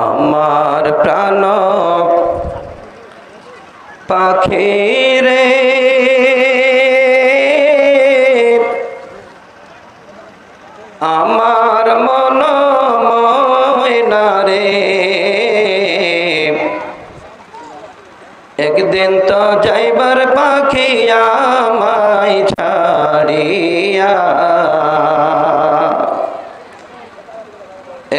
আমার প্রাণ পাখি রে আমার মন ময়না রে একদিন তো যাইবার পাখি আমায় ছাড়িয়া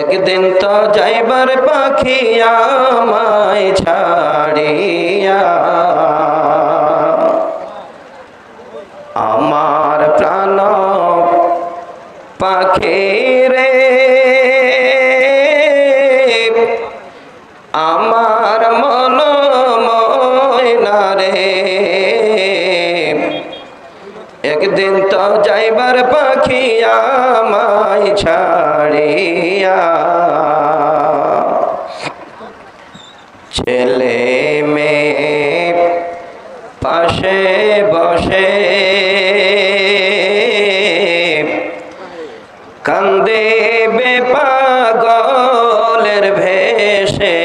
একদিন তো যাইবার পাখি আমায় ছাড়িয়া আমার প্রাণ পাখি রে আমার মন ময়না রে একদিন তো যাইবার পাখি আমায় ছাড়িয়া ছেলে মেয়ে পাশে বসে কান্দে পাগলের ভেসে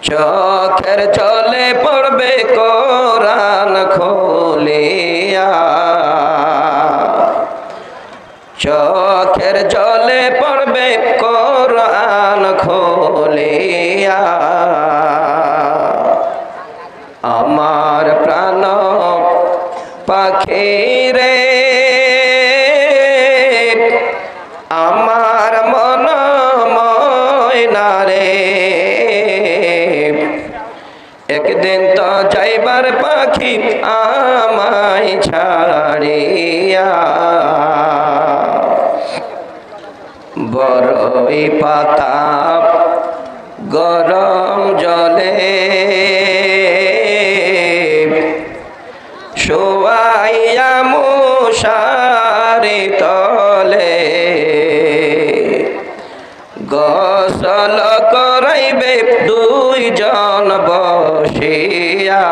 চোখের জলে পড়বে কোরআন খুলিয়া চোখের জলে পড়বে কোরআন খুলিয়া আমার প্রাণ পাখি রে আমার মন ময়না রে একদিন তো যাইবার পাখি আমায় ছাড়িয়া বড়ই পাতা গরম জলে শোয়াইয়া মশারি তলে গোসল করাইবে দুইজন বসিয়া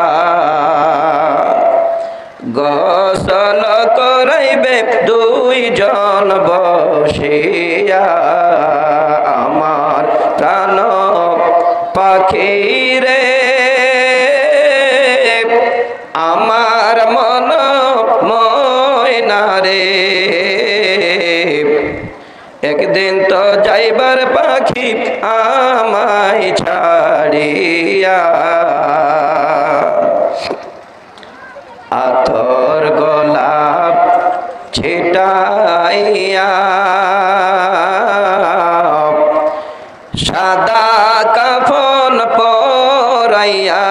গোসল করাইবে দুইজন বসিয়া আমার প্রাণ পাখি রে আমার মন ময়না রে একদিন তো যাইবার পাখি আমায় ছাড়িয়া আতর গোলাপ ছিটাইয়া সাদা কাফন পরাইয়া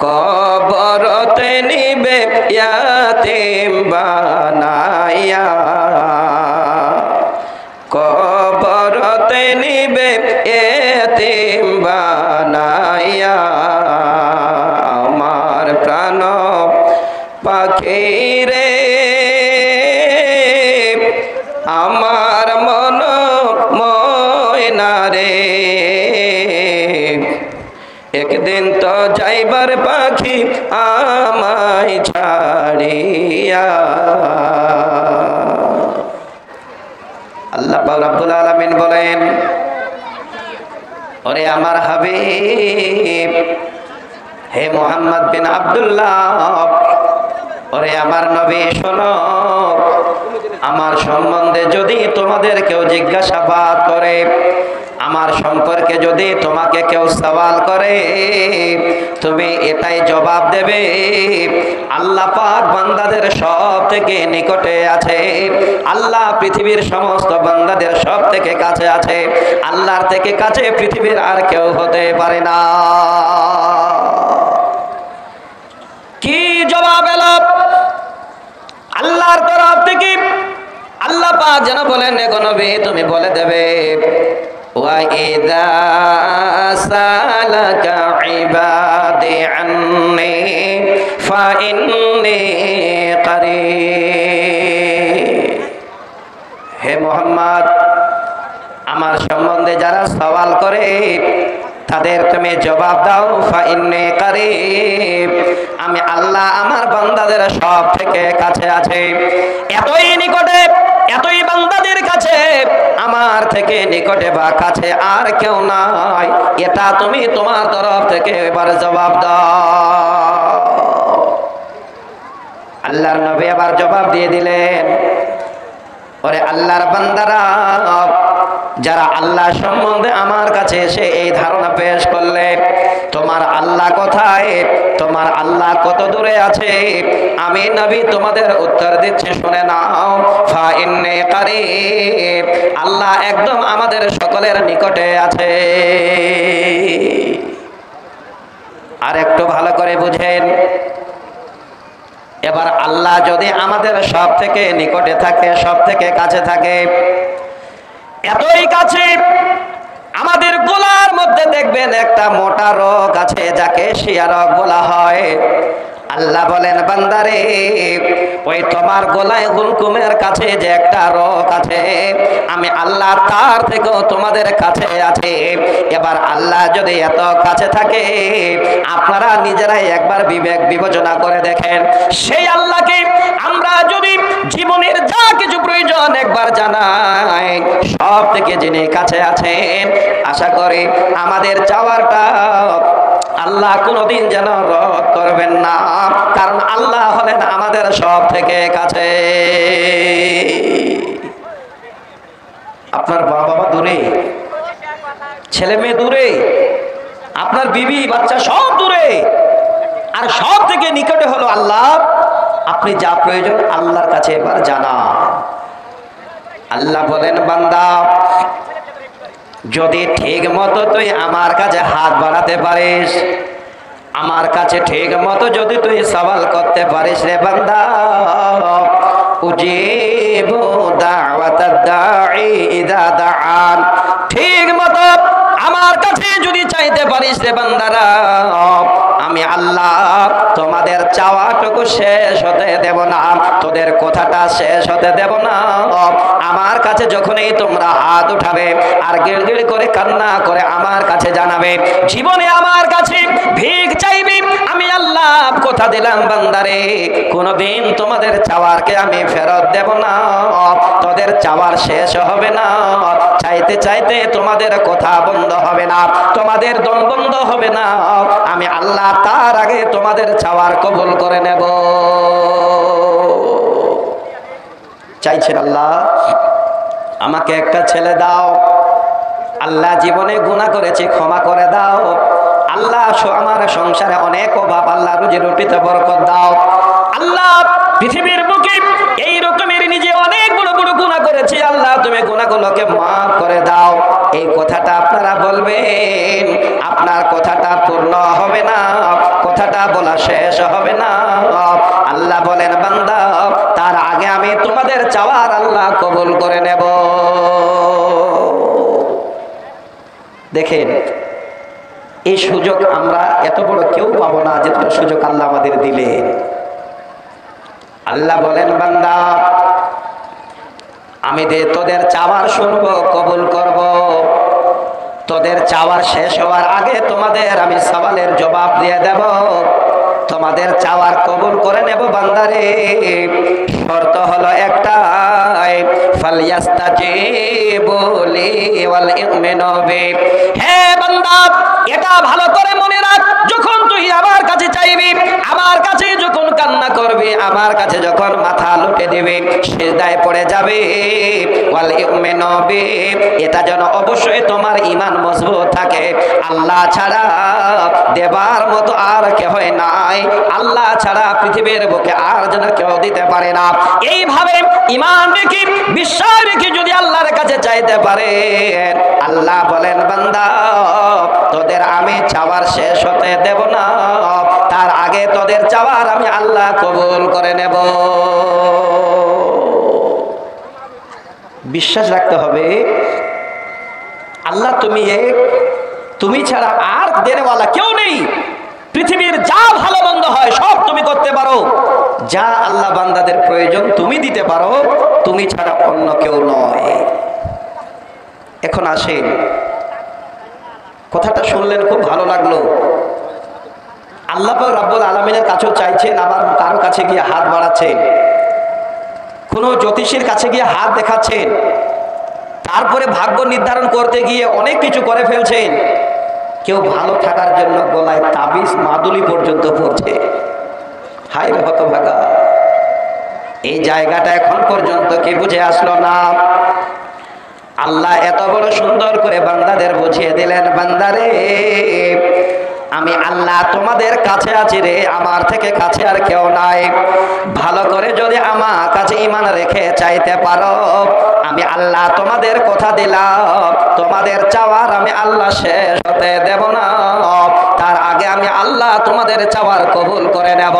কবরতে নিবে ইয়াতীম বানাইয়া কবরতে নিবে ইয়াতীম বানাইয়া আমার প্রাণ পাখি রে আমার মন ময়না রে একদিন তো যাইবার পাখি আমায় ছাড়িয়া আল্লাহ পাক রব্বুল আলামিন বলেন ওরে আমার হাবিব হে মুহাম্মদ বিন আব্দুল্লাহ ওরে আমার নবী শোনো আমার সম্বন্ধে যদি তোমাদের কেউ জিজ্ঞাসাবাদ করে আমার সম্পর্কে যদি তোমাকে কেউ সওয়াল করে তুমি এটাই জবাব দেবে আল্লাহ পাক বান্দাদের সব থেকে নিকটে আছে আল্লাহ পৃথিবীর সমস্ত বান্দাদের সব থেকে কাছে আছে আল্লাহর থেকে কাছে পৃথিবীর আর কেউ হতে পারে না কি জবাব এলো আল্লাহর তরফ থেকে আল্লাহ পাক যেন বলেন গো নবী তুমি বলে দেবে وَإِذَا سَأَلَكَ عِبَادِي عَنِّي فَإِنِّي قَرِيبٌ হে মুহাম্মদ আমার সম্বন্ধে যারা সওয়াল করে তাদের তুমি জবাব দাও ফাইন্নী কারীব আমি আল্লাহ আমার বান্দাদের সব থেকে কাছে আছে এতই নিকটে এতই বান্দাদের কাছে আমার থেকে নিকটে বা কাছে আর কেউ নাই, এটা তুমি তোমার তরফ থেকে এবার জবাব দাও। আল্লাহর নবী আবার জবাব দিয়ে দিলেন, ওরে আল্লাহর বান্দারা, যারা আল্লাহ সম্বন্ধে আমার কাছে এসে এই ধারণা পেশ করলে তোমার আল্লাহ কোথায়, তোমার আল্লাহ কত দূরে আছে, আমি নবী তোমাদের উত্তর দিচ্ছি, শুনে নাও। ফা ইন্নী কারীব, আল্লাহ একদম আমাদের সকলের নিকটে আছে। আর একটু ভালো করে বুঝেন, এবার আল্লাহ যদি আমাদের সব থেকে নিকটে থাকে, সব থেকে কাছে থাকে, এতই কাছে আমাদের গলার মধ্যে দেখবেন একটা মোটা রোগ আছে, যাকে শিয়া রোগ বলা হয়। আল্লাহ বলেন, বান্দারে, ওই তোমার গলায় হুলকুমের কাছে যে একটা রোগ আছে, আমি আল্লাহ তার থেকেও তোমাদের কাছে আছে। এবার আল্লাহ যদি এত কাছে থাকে, আপনারা নিজেরাই একবার বিবেক বিবেচনা করে দেখেন, সেই আল্লাহকে আমরা যদি জীবনের যা কিছু প্রয়োজন একবার জানাই, সব থেকে যিনি কাছে আছেন, আশা করি আমাদের চাওয়ারটা আল্লাহ কোনদিন যেন রদ করবেন না, কারণ আল্লাহ হলেন আমাদের সব থেকে কাছে। আপনার বাবা দূরে, ছেলে মেয়ে দূরে, আপনার বিবি বাচ্চা সব দূরে, আর সব থেকে নিকটে হলো আল্লাহ। আপনি যা প্রয়োজন আল্লাহর কাছে এবার জানান। আল্লাহ বলেন, বান্দা, যদি ঠিক মতো তুই আমার কাছে হাত বাড়াতে পারিস, আমার কাছে ঠিক মতো যদি তুই সওয়াল করতে পারিস, রে বান্দা, উজিবু দাওয়াতাদ দাঈ ইযা দাআন, ঠিক মতো আমার কাছে যদি চাইতে পারিস, রে বান্দারা, আমি আল্লাহ তোমাদের চাওয়াটুকু শেষ হতে দেব না, তোদের কথাটা শেষ হতে দেব না। আমার কাছে যখনই তোমরা হাত উঠাবে আর গিড়গিড় করে কান্না করে আমার কাছে জানাবে, জীবনে আমার কাছে ভিক চাইবে, আমি আল্লাহ কথা দিলাম বান্দারে, কোনদিন তোমাদের চাওয়ারকে আমি ফেরত দেব না, তোদের চাওয়ার শেষ হবে না, চাইতে চাইতে তোমাদের কথা বন্ধ হবে না, তোমাদের দম বন্ধ হবে না, আমি আল্লাহ তার আগে তোমাদের চাওয়ার কবুল করে নেব। চাইছেন আল্লাহ আমাকে একটা ছেলে দাও, আল্লাহ জীবনে গুনাহ করেছি ক্ষমা করে দাও, আল্লাহ আমার সংসারে অনেক অভাব, আল্লাহ রুজি রুটিতে বরকত দাও, আল্লাহ পৃথিবীর বুকে এই রকমের নিজে অনেক বড় বড় গুনাহ করেছি, আল্লাহ তুমি গুনাহগুলোকে মাফ করে দাও। এই কথাটা আপনারা বলবেন, আপনার কথাটা পূর্ণ হবে না, কথাটা বলা শেষ হবে না। আল্লাহ বলেন, বান্দা, তার আগে আমি তোমাদের চাওয়ার আল্লাহ কবুল করে নেব। দেখেন, এই সুযোগ আমরা এত বড় কেউ পাবো না, যেটা সুযোগ আল্লাহ আমাদের দিলেন। আল্লাহ বলেন, বান্দা, আমি তোদের চাওয়ার শুনবো, কবুল করব, তোদের চাওয়ার শেষ হওয়ার আগে তোমাদের আমি সওয়ালের জবাব দিয়ে দেব, তোমাদের চাওয়ার কবুল করে নেব। বান্দারে, শর্ত হলো একটাই, ফালইয়াস্তাজিবু লি ওয়াল ইউমিনু বি। হে বান্দা, এটা ভালো করে মনে রাখ, যখন তুই আমার কাছে চাইবি, আমার কাছে যখন কান্না করবি, আমার কাছে যখন মাথা লুটে দিবি, সিজদায় পড়ে যাবে, ওয়াল ইউমিনু বি, এটা যেন অবশ্যই তোমার ঈমান মজবুত থাকে। আল্লাহ ছাড়া দেবার মতো আর কেউ নাই, আল্লাহ ছাড়া পৃথিবীর বুকে আর যেন কেউ দিতে পারে না। এইভাবে ঈমান রেখে, বিশ্বাস রেখে যদি আল্লাহর কাছে চাইতে পারে, আল্লাহ বলেন, বান্দা, তোদের আমি চাওয়ার শেষ হতে দেব না, তার আগে তোদের চাওয়ার আমি আল্লাহ কবুল করে নেব। বিশ্বাস রাখতে হবে, আল্লাহ তুমি এক, তুমি ছাড়া আর দেনেওয়ালা কেউ নেই, পৃথিবীর যা ভালো মন্দ হয় সব তুমি করতে পারো, যা আল্লাহ বান্দাদের প্রয়োজন তুমি দিতে পারো, তুমি ছাড়া অন্য কেউ নয়। এখন আসেন, কথাটা শুনলেন, খুব ভালো লাগলো। আল্লাহ পাক রব্বুল আলামিনের কাছেও চাইছেন, আবার কারো কাছে গিয়ে হাত বাড়াচ্ছেন, কোনো জ্যোতিষীর কাছে গিয়ে হাত দেখাচ্ছেন, তারপরে ভাগ্য নির্ধারণ করতে গিয়ে অনেক কিছু করে ফেলছেন। কেউ ভালো থাকার জন্য গলায় তাবিজ মাদুলি পর্যন্ত পড়ছে। হায় রে হতভাগা, এই জায়গাটা এখন পর্যন্ত কি বুঝে আসলো না? আল্লাহ এত বড় সুন্দর করে বান্দাদের বুঝিয়ে দিলেন, বান্দারে আমি আল্লাহ তোমাদের কাছে আছি রে, আমার থেকে কাছে আর কেউ নাই। ভালো করে যদি আমার কাছে ঈমান রেখে চাইতে পারো, আমি আল্লাহ তোমাদের কথা দিলাম, তোমাদের চাওয়ার আমি আল্লাহ শেষ হতে দেব না। তার আগে আমি আল্লাহ তোমাদের চাওয়ার কবুল করে নেব।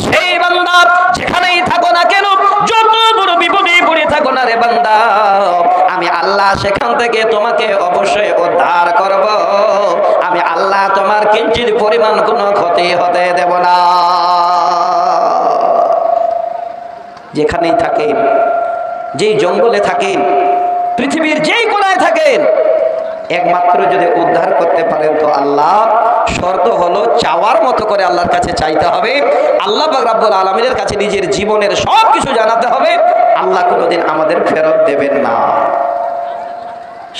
সেই বান্দা যেখানেই থাকো না কেন, যত বড় বিপদে পড়ে থাকো না রে বান্দা, আমি আল্লাহ সেখান থেকে তোমাকে অবশ্যই উদ্ধার করব। আমি আল্লাহ তোমার কিঞ্চিত পরিমাণ কোনো ক্ষতি হতে দেব না। যেখানেই থাকেন, যেই জঙ্গলে থাকেন, পৃথিবীর যেই কোণায় থাকেন, একমাত্র যদি উদ্ধার করতে পারেন তো আল্লাহ। শর্ত হলো চাওয়ার মতো করে আল্লাহর কাছে চাইতে হবে। আল্লাহ পাক রব্বুল আলামিনের কাছে নিজের জীবনের সব কিছু জানাতে হবে। আল্লাহ কোনোদিন আমাদের ফেরত দেবেন না।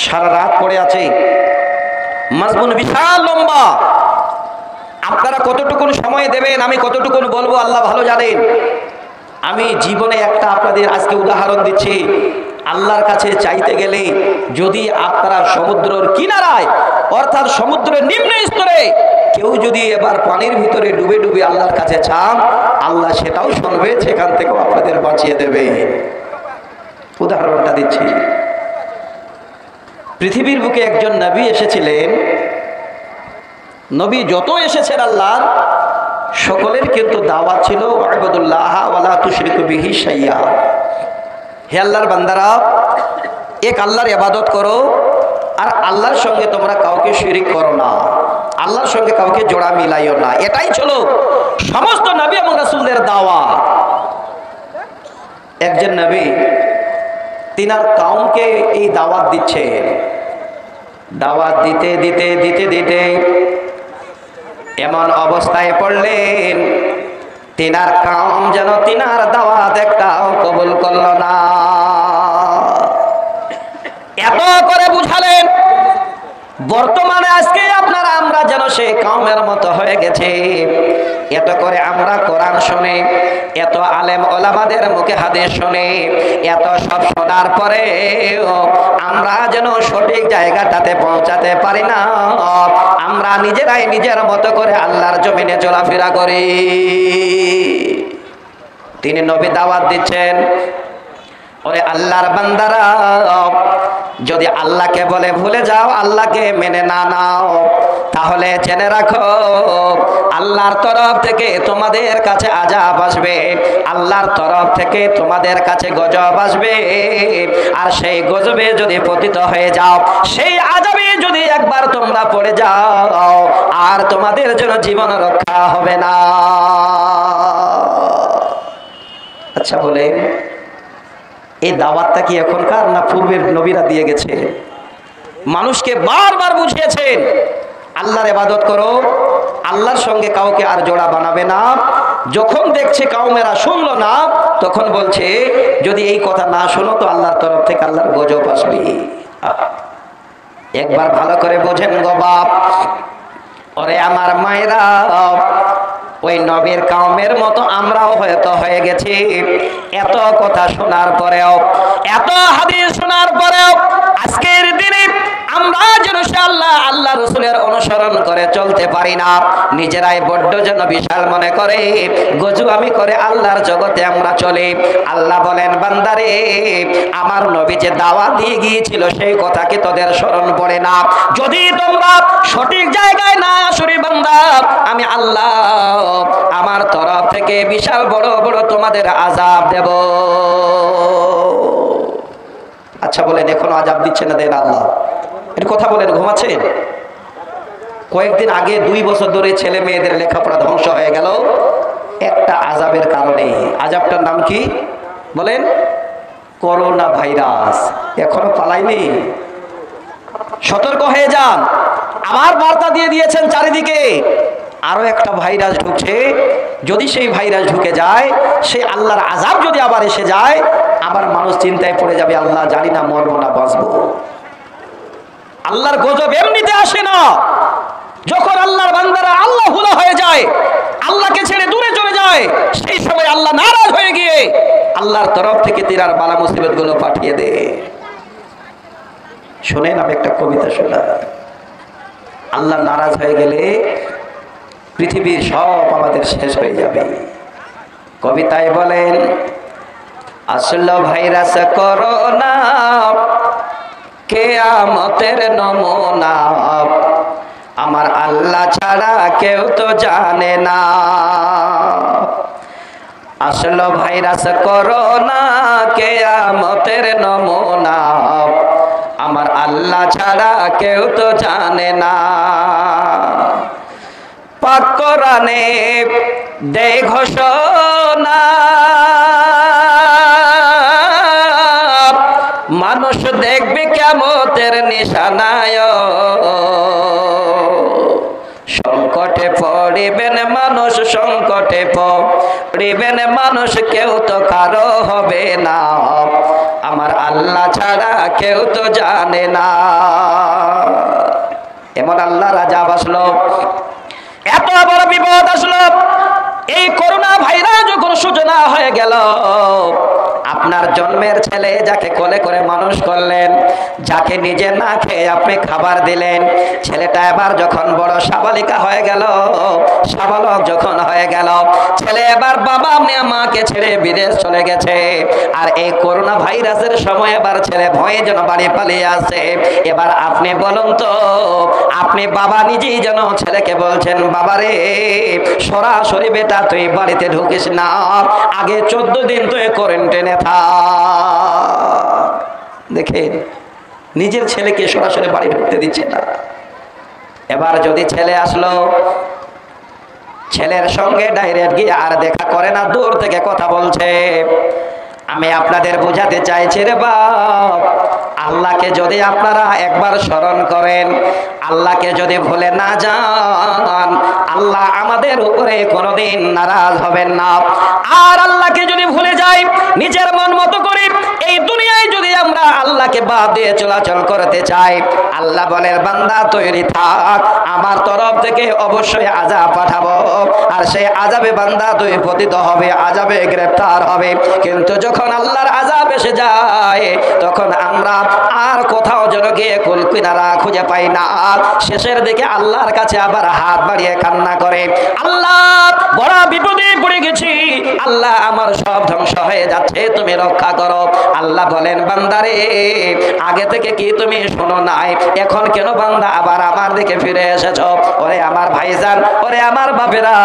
সারা রাত পড়ে আছে, মাজমুন বিশাল লম্বা। আপনারা কতটুকুন সময় দেবেন, আমি কতটুকুন বলবো আল্লাহ ভালো জানেন। আমি জীবনে একটা আপনাদের আজকে উদাহরণ দিচ্ছি। আল্লাহর কাছে চাইতে গেলে যদি আপনারা সমুদ্রের কিনারায়, অর্থাৎ সমুদ্রের নিম্ন স্তরে কেউ যদি এবার পানির ভিতরে ডুবে ডুবে আল্লাহর কাছে চান, আল্লাহ সেটাও শুনবে, সেখান থেকে আপনাদের বাঁচিয়ে দেবে। উদাহরণটা দিচ্ছি। পৃথিবীর বুকে একজন নবী এসেছিলেন। নবী যত এসেছেন আল্লাহর, সকলের কিন্তু দাওয়াত ছিল ওয়াবুদুল্লাহ ওয়ালা তুশরিকু বিহি শাইয়া। হে আল্লাহর বান্দারা, এক আল্লাহর ইবাদত করো, আর আল্লাহর সঙ্গে তোমরা কাউকে শিরিক করো না, আল্লাহর সঙ্গে কাউকে জোড়া মিলাইও না। এটাই ছিল সমস্ত নবী এবং রাসূলদের দাওয়াত। একজন নবী তিনার কওমকে এই দাওয়াত দিচ্ছে। দাওয়াত দিতে দিতে দিতে দিতে এমন অবস্থায় পড়লেন, তিনার কওম যেন তিনার দাওয়াত একটাও কবুল করল না। এত করে বুঝালেন, বর্তমানে আজকে আপনারা আমরা যেন সেই কওমের মতো হয়ে গেছে। এত করে আমরা কোরআন শুনে, এত আলেম ওলামাদের মুখে হাদিস শুনে, এত সব শোনার পরে আমরা যেন সঠিক জায়গাটাতে পৌঁছাতে পারি না। আমরা নিজেরাই নিজের মতো করে আল্লাহর জমিনে চলাফেরা করি। তিনি নবী দাওয়াত দিচ্ছেন, ওরে আল্লাহর বান্দারা, যদি আল্লাহকে বলে ভুলে যাও, আল্লাহকে মেনে না নাও, তাহলে জেনে রাখো আল্লাহর তরফ থেকে তোমাদের কাছে আযাব আসবে, আল্লাহর তরফ থেকে তোমাদের কাছে গজব আসবে। আর সেই গজবে যদি পতিত হয়ে যাও, সেই আযাবে যদি একবার তোমরা পড়ে যাও, আর তোমাদের জন্য জীবন রক্ষা হবে না। আচ্ছা বলেন, এই দাওয়াতটা কি এখনকার না পূর্বের নবীরা দিয়ে গেছে? মানুষকে বারবার বুঝিয়েছেন, আল্লাহর ইবাদত করো, আল্লাহর সঙ্গে কাউকে আর জোড়া বানাবে না। যখন দেখছে কওমেরা শুনলো না, তখন বলছে যদি এই কথা না শোনো তো আল্লাহর তরফ থেকে আল্লাহর গজব আসবে। একবার ভালো করে বোঝেন গো বাপ, ওরে আমার মায়েরা, ওই নবীর কওমের মতো আমরাও হয়তো হয়ে গেছি। এত কথা শোনার পরেও, এত হাদিস শোনার পরেও আজকের দিনে আমরা যেন আল্লাহ রাসূলের অনুসরণ করে চলতে পারি না। নিজেরাই বড্ড যেন বিশাল মনে করে গজুয়ামি করে আল্লাহর জগতে আমরা চলি। আল্লাহ বলেন, বান্দারে, আমার নবী যে দাওয়াত দিয়ে গিয়েছিল সেই কথা কি তোদের স্মরণ পড়ে না? যদি তোমরা সঠিক জায়গায় না আসো রে বান্দা, আমি আল্লাহ আমার তরফ থেকে বিশাল বড় বড় তোমাদের আযাব দেব। আচ্ছা বলেন, এখনো আযাব দিচ্ছে না দেন আল্লাহ? এর কথা বলেন, ঘুমাচ্ছেন? কয়েকদিন আগে 2 বছর ধরে ছেলে মেয়েদের লেখাপড়া ধ্বংস হয়ে গেল একটা আযাবের কারণে। আযাবটার নাম কি বলেন? Corona virus. এখনো পালায়নি। সতর্ক হয়ে যান। আমার বার্তা দিয়ে দিয়েছেন চারিদিকে, আরো একটা ভাইরাস ঢুকছে, যদি সেই ভাইরাস ঢুকে যায়, সেই আল্লাহর আযাব যদি আবার এসে যায়, আবার মানুষ চিন্তায় পড়ে যাবে, আল্লাহ জানি না মরবো না বাঁচবো। আল্লাহর গজব এমনিতে আসে না, যখন আল্লাহর বান্দারা আল্লাহ হুলা হয়ে যায়, আল্লাহকে ছেড়ে দূরে চলে যায়, সেই সময় আল্লাহ নারাজ হয়ে গিয়ে আল্লাহর তরফ থেকে তিনার বালা মুসিবত গুলো পাঠিয়ে দেয়। শুনেন, আমি একটা কবিতা শোনা। আল্লাহ নারাজ হয়ে গেলে পৃথিবীর সব আমাদের শেষ হয়ে যাবে। কবিতায় বলেন, আসলো ভাইরাস করোনা, কিয়ামতের নমুনা, আমার আল্লাহ ছাড়া কেউ তো জানে না। আসলো ভাইরাস করোনা, কিয়ামতের নমুনা, আমার আল্লাহ ছাড়া কেউ তো জানে না। পাক কোরআনে দেয় ঘোষণা, মানুষ দেখবে কিয়ামতের নিশানায়, সংকটে পড়িবেন মানুষ, সংকটে পড়িবেন মানুষ, কেউ তো কারো হবে না, আমার আল্লাহ ছাড়া কেউ তো জানে না। এমন আল্লাহর আযাব আসলো, এত বড় বিপদ আসলো। এই করোনা ভাইরাস যখন সূচনা হয়ে গেল, আপনার জন্মের ছেলে যাকে কোলে করে মানুষ করলেন, যাকে নিজে না খেয়ে আপনি খাবার দিলেন, ছেলেটা এবার যখন বড় সাবালিকা হয়ে গেল, সাবালক যখন হয়ে গেল, ছেলে এবার বাবা মাকে ছেড়ে বিদেশ চলে গেছে। আর এই করোনা ভাইরাসের সময় এবার ছেলে ভয়ে যেন বাড়ি পালিয়ে আসে। এবার আপনি বলুন তো, আপনি বাবা নিজেই যেন ছেলেকে বলছেন, বাবারে সরাসরি বেটা তুই বাড়িতে ঢুকিস না, আগে 14 দিন তুই কোয়ারেন্টাইনে থাক। দেখেন, নিজের ছেলেকে সরাসরি বাড়ি ঢুকতে দিচ্ছে না। এবার যদি ছেলে আসলো, ছেলের সঙ্গে ডাইরেক্ট গিয়ে আর দেখা করে না, দূর থেকে কথা বলছে। আমি আপনাদের বোঝাতে চাইছি রে বাপ, আল্লাহকে যদি আপনারা একবার স্মরণ করেন, আল্লাহকে যদি ভুলে না যান, আল্লাহ আমাদের উপরে কোনোদিন নারাজ হবেন না। আর আল্লাহকে যদি ভুলে যাই, নিজের মন মতো করি এই দুনিয়ায় যদি আমরা আল্লাহকে বাদ দিয়ে চলাচল করতে চাই, আল্লাহ বলেন, বান্দা তৈরি থাক, আমার তরফ থেকে অবশ্যই আযাব পাঠাবো। আর সেই আযাবে বান্দা তুই পতিত হবে, আযাবে গ্রেফতার হবে। কিন্তু যখন আল্লাহর আযাব এসে যায়, তখন আমরা আর কোথাও যেন গিয়ে কুল কিনারা খুঁজে পাই না। শেষের দিকে আল্লাহর কাছে আবার হাত বাড়িয়ে কান্না করে, আল্লাহ বড় বিপদে পড়ে গেছি, আল্লাহ আমার সব ধ্বংস হয়ে যাচ্ছে, তুমি রক্ষা করো। আল্লাহ বলেন, বান্দারে আগে থেকে কি তুমি শোনো নাই? এখন কেন বান্দা আবার আমার দিকে ফিরে এসেছ? ওরে আমার ভাইজান, ওরে আমার বাপেরা,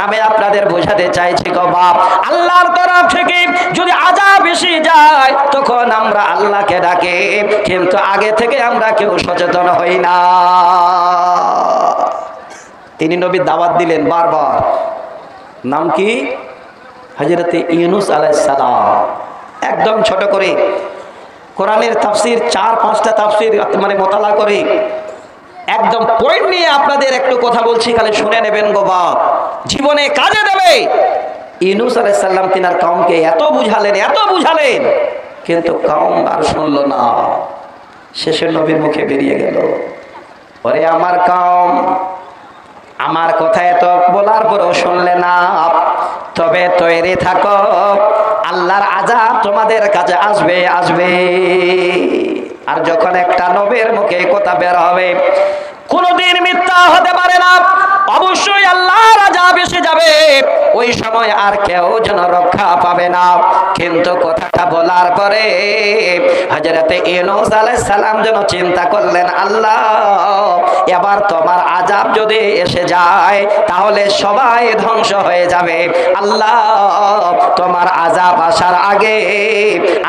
আমি আপনাদের বোঝাতে চাইছি গো বাপ, আল্লাহর তরফ থেকে যদি আযাব এসে যায়, তখন আমরা আল্লাহকে ডাকি, কিন্তু আগে থেকে আমরা কেউ সচেতন হই না। তিনি নবী দাওয়াত দিলেন বারবার, নাম কি? হযরত ইউনূস আলাইহিস সালাম। একদম ছোট করে কোরআনের তাফসীর 4-5টা তাফসীর মানে মোতালা করে একদম পয়েন্ট নিয়ে আপনাদের একটু কথা বলছি, খালি শুনে নেবেন গো বাপ, জীবনে কাজে দেবে। ইউনূস আলাইহিস সালাম তিনার কওমকে এত বুঝালেন, কিন্তু কওম আর শুনলো না। শেষে নবীর মুখে বেরিয়ে গেল, ওরে আমার কওম, আমার কথা এত বলার পরও শুনলে না, তবে তৈরি থাকো, আল্লাহর আযাব তোমাদের কাছে আসবে। আর যখন একটা নবীর মুখে কথা বের হবে, কোনদিন মিথ্যা হতে পারে না, অবশ্যই আল্লাহর আযাব এসে যাবে। ওই সময় আর কেউ যেন রক্ষা পাবে না। কিন্তু কথাটা বলার পরে হযরত ইউনূস আলাইহিস সালাম যেন চিন্তা করলেন, আল্লাহ এবার তোমার আযাব যদি এসে যায়, তাহলে সবাই ধ্বংস হয়ে যাবে। আল্লাহ তোমার আযাব আসার আগে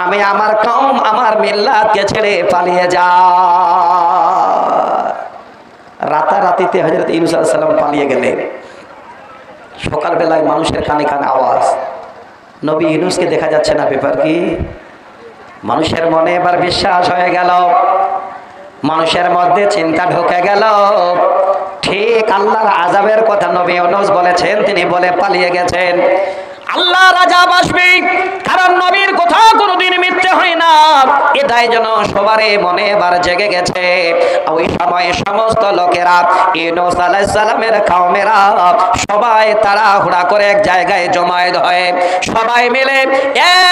আমি আমার কওম, আমার মিল্লাতকে ছেড়ে পালিয়ে যাই। রাতারাতিতে হযরত ইউনূস আলাইহিস সালাম পালিয়ে গেলেন। সকালবেলায় মানুষের কানে কানে আওয়াজ, নবী ইউনূসকে দেখা যাচ্ছে না, ব্যাপার কি? মানুষের মনে এবার বিশ্বাস হয়ে গেল, মানুষের মধ্যে চিন্তা ঢুকে গেল, ঠিক আল্লাহর আযাবের কথা নবী ইউনূস বলেছেন, তিনি বলে পালিয়ে গেছেন। আল্লাহর আযাব আসবে, কারণ নবীর কথা কোনোদিন মিথ্যে হয় না, এটাই যেন সবার মনে এবার জেগে গেছে। ওই সময় সমস্ত লোকেরা, ইউনূস আলাইহিস সালামের কওমেরা সবাই তাড়াহুড়া করে এক জায়গায় জমায়েত হয়ে সবাই মিলে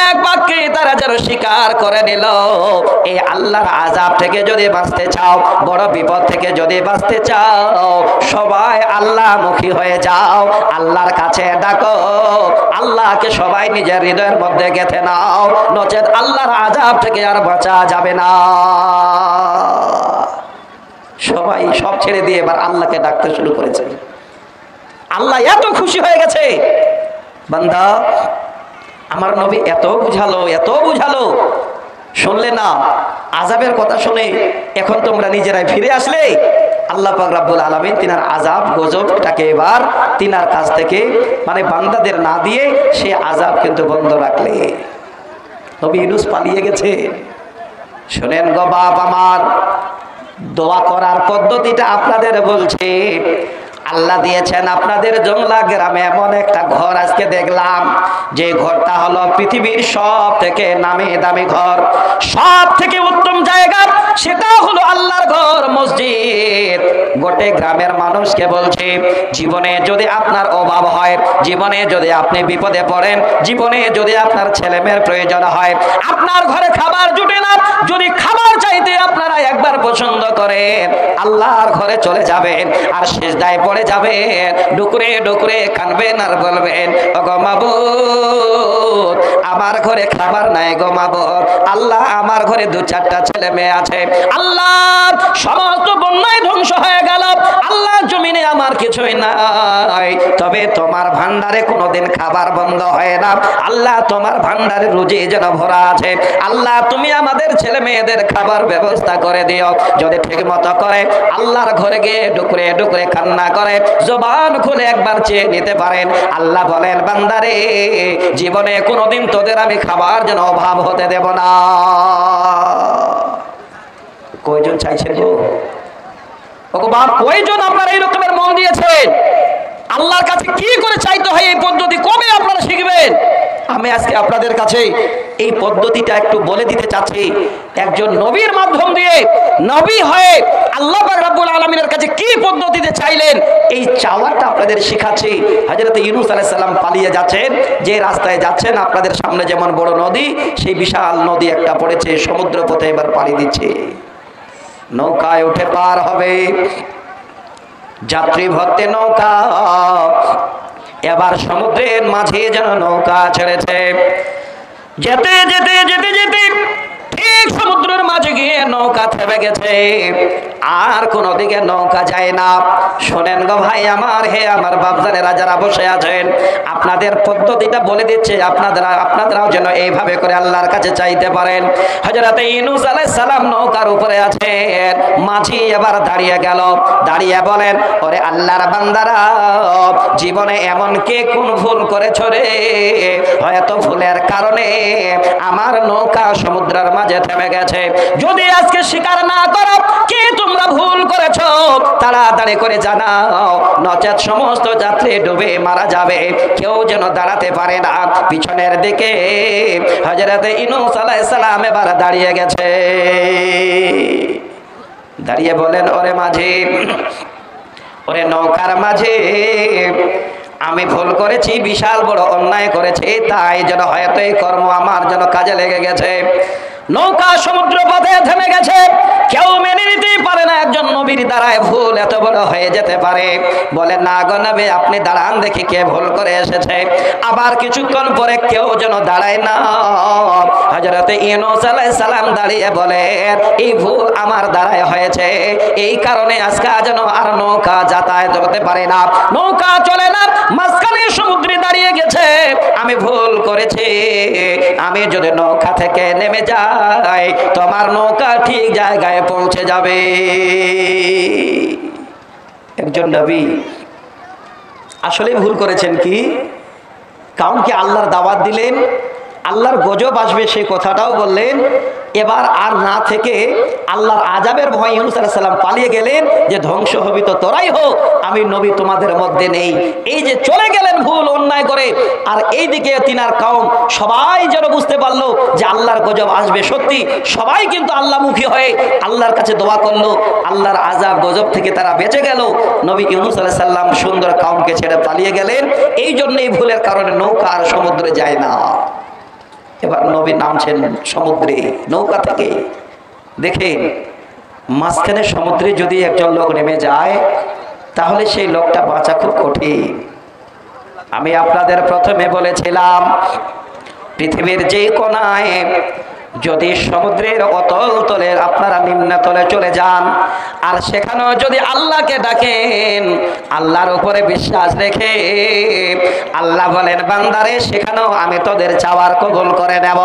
এক বাক্যে তারা যেন স্বীকার করে নিল, এই আল্লাহর আযাব থেকে যদি বাঁচতে চাও, বড় বিপদ থেকে যদি বাঁচতে চাও, সবাই আল্লাহমুখী হয়ে যাও, আল্লাহর কাছে ডাকো, আল্লাহকে সবাই নিজের হৃদয়ের মধ্যে গেঁথে নাও, নচেত আল্লাহর আযাব থেকে আর বাঁচা যাবে না। সবাই সব ছেড়ে দিয়ে এবার আল্লাহকে ডাকতে শুরু করেছে। আল্লাহ এত খুশি হয়ে গেছে, বান্দা আমার নবী এত বুঝালো, শুনলে না? আযাবের কথা শুনে এখন তোমরা নিজেরাই ফিরে আসলে, আল্লাহ পাক রব্বুল আলামিন তিনার আযাব গজবটাকে এবার তিনার কাছ থেকে মানে বান্দাদের না দিয়ে সে আযাব কিন্তু বন্ধ রাখলে। নবী ইউনূস পালিয়ে গেছে। শুনেন গো বাপ আমার, দোয়া করার পদ্ধতিটা আপনাদের বলছে। আল্লাহ দিয়েছেন আপনাদের জংলা গ্রামে এমন একটা ঘর আজকে দেখলাম, যে ঘরটা হলো পৃথিবীর সব থেকে নামি দামি ঘর, সব থেকে উত্তম জায়গা, সেটা হলো আল্লাহর ঘর, মসজিদ। গোটে গ্রামের মানুষকে বলছে, জীবনে যদি আপনার অভাব হয়, জীবনে যদি আপনি বিপদে পড়েন, জীবনে যদি আপনার ছেলে মেয়ের প্রয়োজন হয়, আপনার ঘরে খাবার জুটে না, যদি খাবার চাইতে আপনারা একবার পছন্দ করেন, আল্লাহর ঘরে চলে যাবেন আর সিজদায় পড়ে যাবেন, ডুকরে ডুকরে কাঁদবেন আর বলবেন, ওগো মাবুদ আমার ঘরে খাবার নাই গো মাবুদ, আল্লাহ আমার ঘরে 2-4টা ছেলে মেয়ে আছে, আল্লাহ সমস্ত বন্যায় ধ্বংস হয়ে গেল, আল্লাহ জমিনে আমার কিছুই নাই, তবে তোমার ভান্ডারে কোনোদিন খাবার বন্ধ হয় না, আল্লাহ তোমার ভান্ডারে রুজি যেন ভরা আছে, আল্লাহ তুমি আমাদের ছেলে মেয়েদের খাবার ব্যবস্থা করে দিও। যদি ঠিক মতো করে আল্লাহর ঘরে গিয়ে ডুকরে ডুকরে কান্না করে জবান খুলে একবার চেয়ে নিতে পারেন, আল্লাহ বলেন, বান্দারে জীবনে কোনোদিন তোদের আমি খাবার যেন অভাব হতে দেব না। কয়জন চাইছেন গো? ওগো বাপ, কয়জন আপনারা এই রকমের মন দিয়েছেন? আল্লাহর কাছে কি করে চাইতে হয় এই পদ্ধতি কবে আপনারা শিখবেন? আমি আজকে আপনাদের কাছে এই পদ্ধতিটা একটু বলে দিতে চাচ্ছি। একজন নবীর মাধ্যম দিয়ে নবী হয়ে আল্লাহ পাক রব্বুল আলামিনের কাছে কি পদ্ধতিতে চাইলেন, এই চাওয়াটা আপনাদের শেখাচ্ছি। হযরত ইউনূস আলাইহিস সালাম পালিয়ে যাচ্ছেন, যে রাস্তায় যাচ্ছেন আপনাদের সামনে যেমন বড় নদী, সেই বিশাল নদী একটা পড়েছে, সমুদ্র পথে এবার পাড়ি দিচ্ছে, নৌকায় উঠে পার হবে, যাত্রী ভর্তি নৌকা, এবার সমুদ্রের মাঝে যেন নৌকা ছেড়েছে, যেতে যেতে যেতে যেতে ঠিক সমুদ্রের মাঝে গিয়ে নৌকা থেমে গেছে, আর কোনো দিকে নৌকা যায় না। শোনেন গো ভাই আমার, হে আমার বাপজানেরা যারা বসে আছেন, আপনাদের পদ্ধতিটা বলে দিচ্ছে, আপনারাও যেন এইভাবে করে আল্লাহর কাছে চাইতে পারেন। হযরত ইউনূস আলাইহিস সালাম নৌকার উপরে আছেন, মাঝি এবার দাঁড়িয়ে গেল, দাঁড়িয়ে বলেন, ওরে আল্লাহর বান্দারা, জীবনে এমন কে কোন ভুল করেছ রে, হয়তো ভুলের কারণে আমার নৌকা সমুদ্রের মাঝে থেমে গেছে, যদি আজকে স্বীকার না করো কি তোমরা ভুল করেছো, তাড়াতাড়ি করে জানাও, নচেত সমস্ত যাত্রী ডুবে মারা যাবে, কেউ যেন দাঁড়াতে পারে না। পিছনের দিকে হযরত ইউনূস আলাইহিস সালাম এবার দাঁড়িয়ে গেছে, দাঁড়িয়ে বলেন, ওরে মাঝি, ওরে নৌকার মাঝে, আমি ভুল করেছি, বিশাল বড় অন্যায় করেছি, তাই যেন হয়তো এই কর্ম আমার যেন কাজে লেগে গেছে। নৌকা সমুদ্র পথে থেমে গেছে, কেউ মেনে নিতেই পারে না একজন নবীর দ্বারায় ভুল এত বড় হয়ে যেতে পারে। বলে, না গো নবী, আপনি দাঁড়ান দেখি কে ভুল করে এসেছে। আবার কিছুক্ষণ পরে কেউ যেন দাঁড়ায় না, হযরত ইউনূস আলাইহিস সালাম দাঁড়িয়ে বলে, এই ভুল আমার দ্বারায় হয়েছে, এই কারণে আজকে যেন আর নৌকা যাতায়াত করতে পারে না, নৌকা চলে না, মাঝখানে সমুদ্রে দাঁড়িয়ে গেছে, আমি ভুল করেছি, আমি যদি নৌকা থেকে নেমে যাই তোমার নৌকা ঠিক জায়গায় পৌঁছে যাবে। একজন নবী আসলে ভুল করেছেন কি, কাউকে আল্লাহর দাওয়াত দিলেন, আল্লাহর গজব আসবে সেই কথাটাও বললেন। এবার আর না থেকে আল্লাহর আযাবের ভয় ইউনূস আলাইহিস সালাম পালিয়ে গেলেন যে ধ্বংস হবি তো তোরাই হো, আমি নবী তোমাদের মধ্যে নেই। এই যে চলে গেলেন ভুল অন্যায় করে, আর এইদিকে তিনার কওম সবাই যেন বুঝতে পারলো যে আল্লাহর গজব আসবে সত্যি, সবাই কিন্তু আল্লাহমুখী হয়ে আল্লাহর কাছে দোয়া করলো। আল্লাহর আযাব গজব থেকে তারা বেঁচে গেল। নবী ইউনূস আলাইহিস সালাম সুন্দর কওমকে ছেড়ে পালিয়ে গেলেন। এই জন্য এই ভুলের কারণে নৌকা আর সমুদ্রে যায় না। এবার নবী নামছেন সমুদ্রে নৌকা থেকে, দেখেন মাঝখানে সমুদ্রে যদি একজন লোক নেমে যায় তাহলে সেই লোকটা বাঁচা খুব কঠিন। আমি আপনাদের প্রথমে বলেছিলাম পৃথিবীর যে কোনায় যদি সমুদ্রের অতল তলে আপনারা নিম্ন তলে চলে যান আর সেখানেও যদি আল্লাহকে ডাকেন, আল্লাহর উপরে বিশ্বাস রেখে, আল্লাহ বলেন বান্দারে সেখানেও আমি তোদের চাওয়ার কবুল করে নেব।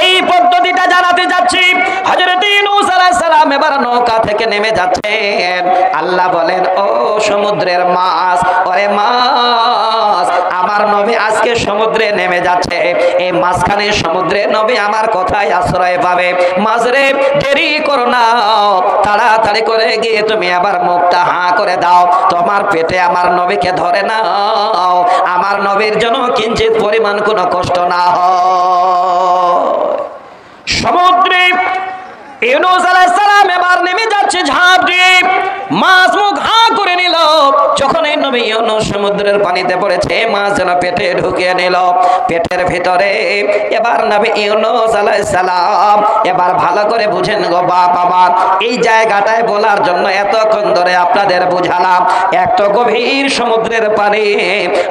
এই পদ্ধতিটা জানাতে যাচ্ছি। হযরত ইউনূস আলাইহিস সালাম এবার নৌকা থেকে নেমে যাচ্ছেন। আল্লাহ বলেন ও সমুদ্রের মাছ, ওরে মাছ, আমার নবী আজকে সমুদ্রে নেমে যাচ্ছে। এই মাঝখানে সমুদ্রে নবী আমার কথায় আশ্রয় পাবে। মাঝরে দেরি করো না, তাড়াতাড়ি করে গিয়ে তুমি আবার মুখটা হাঁ করে দাও, তোমার পেটে আমার নবীকে ধরে নাও, আমার নবীর জন্য কিঞ্চিত পরিমাণ কোনো কষ্ট না হয়। সমুদ্রে ইউনূস আলাইহিস সালাম এবার নেমে যাচ্ছে ঝাঁপ দিয়ে, মাছ মুখ হাঁ করে নিল। যখন এই নবী ইউনূস সমুদ্রের পানিতে পড়েছে, মাছ যেন পেটে ঢুকিয়ে নিল পেটের ভিতরে। এবার নবী ইউনূস আলাইহিস সালাম এবার ভালো করে বুঝেন গো বাপ আমার, এই জায়গাটায় বলার জন্য এতক্ষণ ধরে আপনাদের বুঝালাম। এক তো গভীর সমুদ্রের পানি,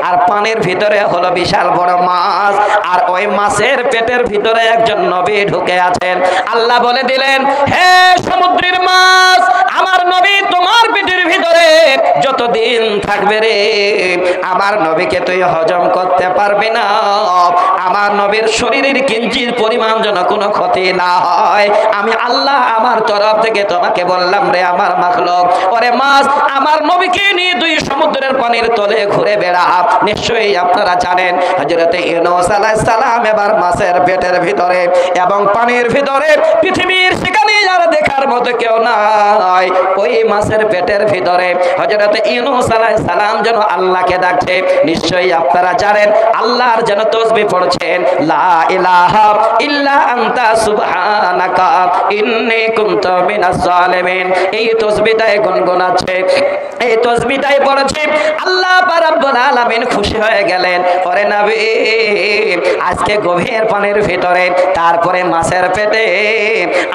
আর পানির ভিতরে হলো বিশাল বড় মাছ, আর ওই মাছের পেটের ভিতরে একজন নবী ঢুকে আছেন। আল্লাহ বলে দিলেন হে সমুদ্রের মাছ, আমার নবী তোমার পেটের ভিতরে যতদিন থাকবে রে, আমার নবীকে তুই হজম করতে পারবি না। আমার নবীর শরীরের কিঞ্চিত পরিমাণ যেন কোনো ক্ষতি না হয়, আমি আল্লাহ আমার তরফ থেকে তোমাকে বললাম রে আমার মাখলুক, ওরে মাছ, আমার নবীকে নিয়ে তুই সমুদ্রের পানির তলে ঘুরে বেড়া। নিশ্চয়ই আপনারা জানেন হযরত ইউনূস আলাইহিস সালাম এবার মাছের পেটের ভিতরে এবং পানির ভিতরে, পৃথিবীর সেখানে আর দেখার মতো কেউ নাই। ওই মাছের পেটের ভিতরে হযরত ইউনূস আলাইহিস সালাম যেন আল্লাহকে ডাকছে। নিশ্চয়ই আপনারা জানেন আল্লাহর যেন তাসবিহ পড়ছেন, লা ইলাহা ইল্লা আনতা সুবহানাকা ইন্নী কুনতু মিনাজ জালিমিন। এই তাসবিহটাই গুনগুনাচ্ছে, এই তাসবিহটাই পড়ছে। আল্লাহ রাব্বুল আলামিন খুশি হয়ে গেলেন, ওরে নবী আজকে গভীর পানির ভিতরে, তারপরে মাছের পেটে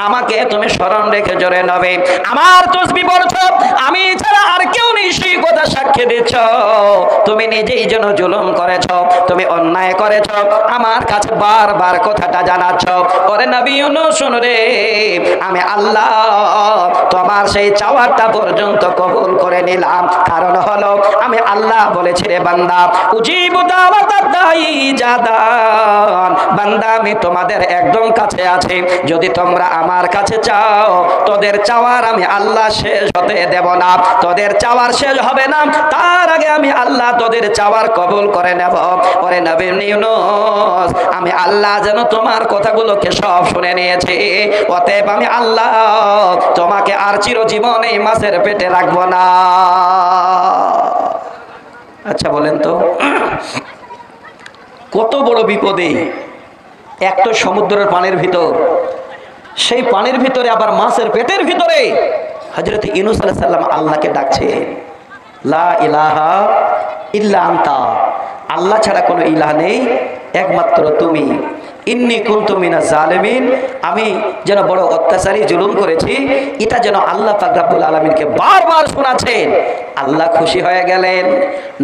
আমাকে তুমি স্মরণ রেখে জোরে নবী আমার তাসবিহ পড়ছো, আমি ছাড়া আর কেউ নেই সেই কথা সাক্ষী দিচ্ছ। তুমি নিজেই যেন জুলুম করেছ, তুমি অন্যায় করেছ, আমার কাছে বারবার কথাটা জানাচ্ছ। ওরে নবী ইউনূস শুনো রে, আমি আল্লাহ তোমার সেই চাওয়াটা পর্যন্ত কবুল করে নিলাম। কারণ হলো আমি আল্লাহ বলেছি রে বান্দা, উজিবু দাওয়াতাদ দাঈ জাদান, বান্দা আমি তোমাদের একদম কাছে আছি। যদি তোমরা আমার কাছে চাও, তোদের চাওয়ার আমি আল্লাহ শেষ হতে দেব না, তোদের চাওয়ার শেষ হবে না, তার আগে আমি আল্লাহ তোদের চাওয়ার কবুল করে নেব। ওরে নবী ইউনূস, আমি আল্লাহ যেন তোমার কথাগুলোকে সব শুনে নিয়েছি, অতএব আমি আল্লাহ তোমাকে আর চিরজীবন এই মাছের পেটে রাখবো না। আচ্ছা বলেন তো কত বড় বিপদে, এক তো সমুদ্রের পানির ভিতর, সেই পানির ভিতরে আবার মাছের পেটের ভিতরে হযরত ইউনূস আলাইহিস সালাম আল্লাহকে ডাকছে, লা ইলাহা ইল্লা আনতা, আল্লাহ ছাড়া কোনো ইলাহ নেই, একমাত্র তুমি। ইন্নী কুনতু মিনাজ জালিমিন, আমি যেন বড় অত্যাচারী জুলুম করেছি, এটা যেন আল্লাহ পাক রব্বুল আলামিনকে বারবার শোনাচ্ছেন। আল্লাহ খুশি হয়ে গেলেন,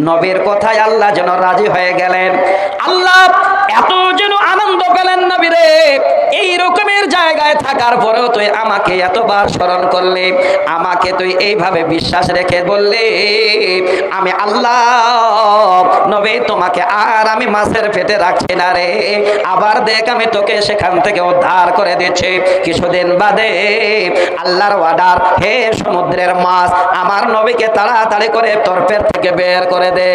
নবীর কথায় আল্লাহ যেন রাজি হয়ে গেলেন। আল্লাহ এত যেন আনন্দ পেলেন, নবীরে এই রকমের জায়গায় থাকার পরেও তুই আমাকে এতবার স্মরণ করলে, আমাকে তুই এইভাবে বিশ্বাস রেখে বললে, আমি আল্লাহ নবী তোমাকে আর আমি মাছের পেটে রাখছি না রে, আবার দেখ আমি তোকে সেখান থেকে উদ্ধার করে দিচ্ছি। কিছুদিন বাদে আল্লাহর অর্ডার, হে সমুদ্রের মাছ, আমার নবীকে তাড়াতাড়ি করে তোর পেট থেকে বের করে দে।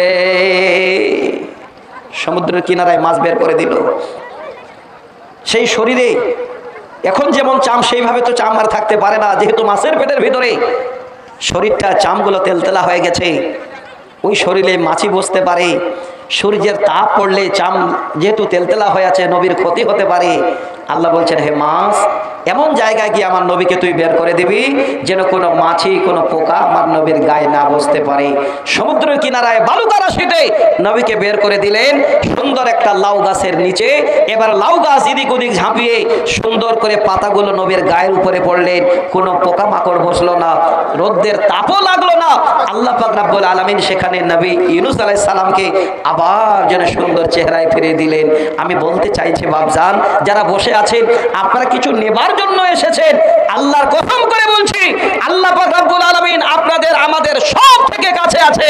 সমুদ্রের কিনারায় মাছ বের করে দিল। সেই শরীরে এখন যেমন চাম সেইভাবে তো চাম আর থাকতে পারে না, যেহেতু মাছের পেটের ভিতরে শরীরটা চামগুলো তেলতেলা হয়ে গেছে। ওই শরীরে মাছি বসতে পারে, সূর্যের তাপ পড়লে চাম যেহেতু তেলতেলা হয়ে আছে, নবীর ক্ষতি হতে পারে। আল্লাহ বলছেন, হে মাছ, এমন জায়গায় গিয়ে আমার নবীকে তুই বের করে দিবি যেন কোনো মাছি কোনো পোকা আমার নবীর গায়ে না বসতে পারে। সমুদ্রের কিনারায় বালুকা রাশিতে নবীকে বের করে দিলেন সুন্দর একটা লাউ গাছের নিচে। এবার লাউ গাছ এদিক ওদিক ঝাঁপিয়ে সুন্দর করে পাতাগুলো নবীর গায়ের উপরে পড়লেন, কোনো পোকামাকড় বসলো না, রোদ্রের তাপও লাগলো না। আল্লাহ পাক রব্বুল আলামিন সেখানে নবী ইউনূস আলাইহিস সালামকে আবার যেন সুন্দর চেহারায় ফিরিয়ে দিলেন। আমি বলতে চাইছি বাপজান, যারা বসে আছেন আপনারা কিছু নেবার জন্য এসেছেন, আল্লাহর কসম করে বলছি আল্লাহ পাক রব্বুল আলামিন আপনাদের আমাদের সব থেকে কাছে আছে।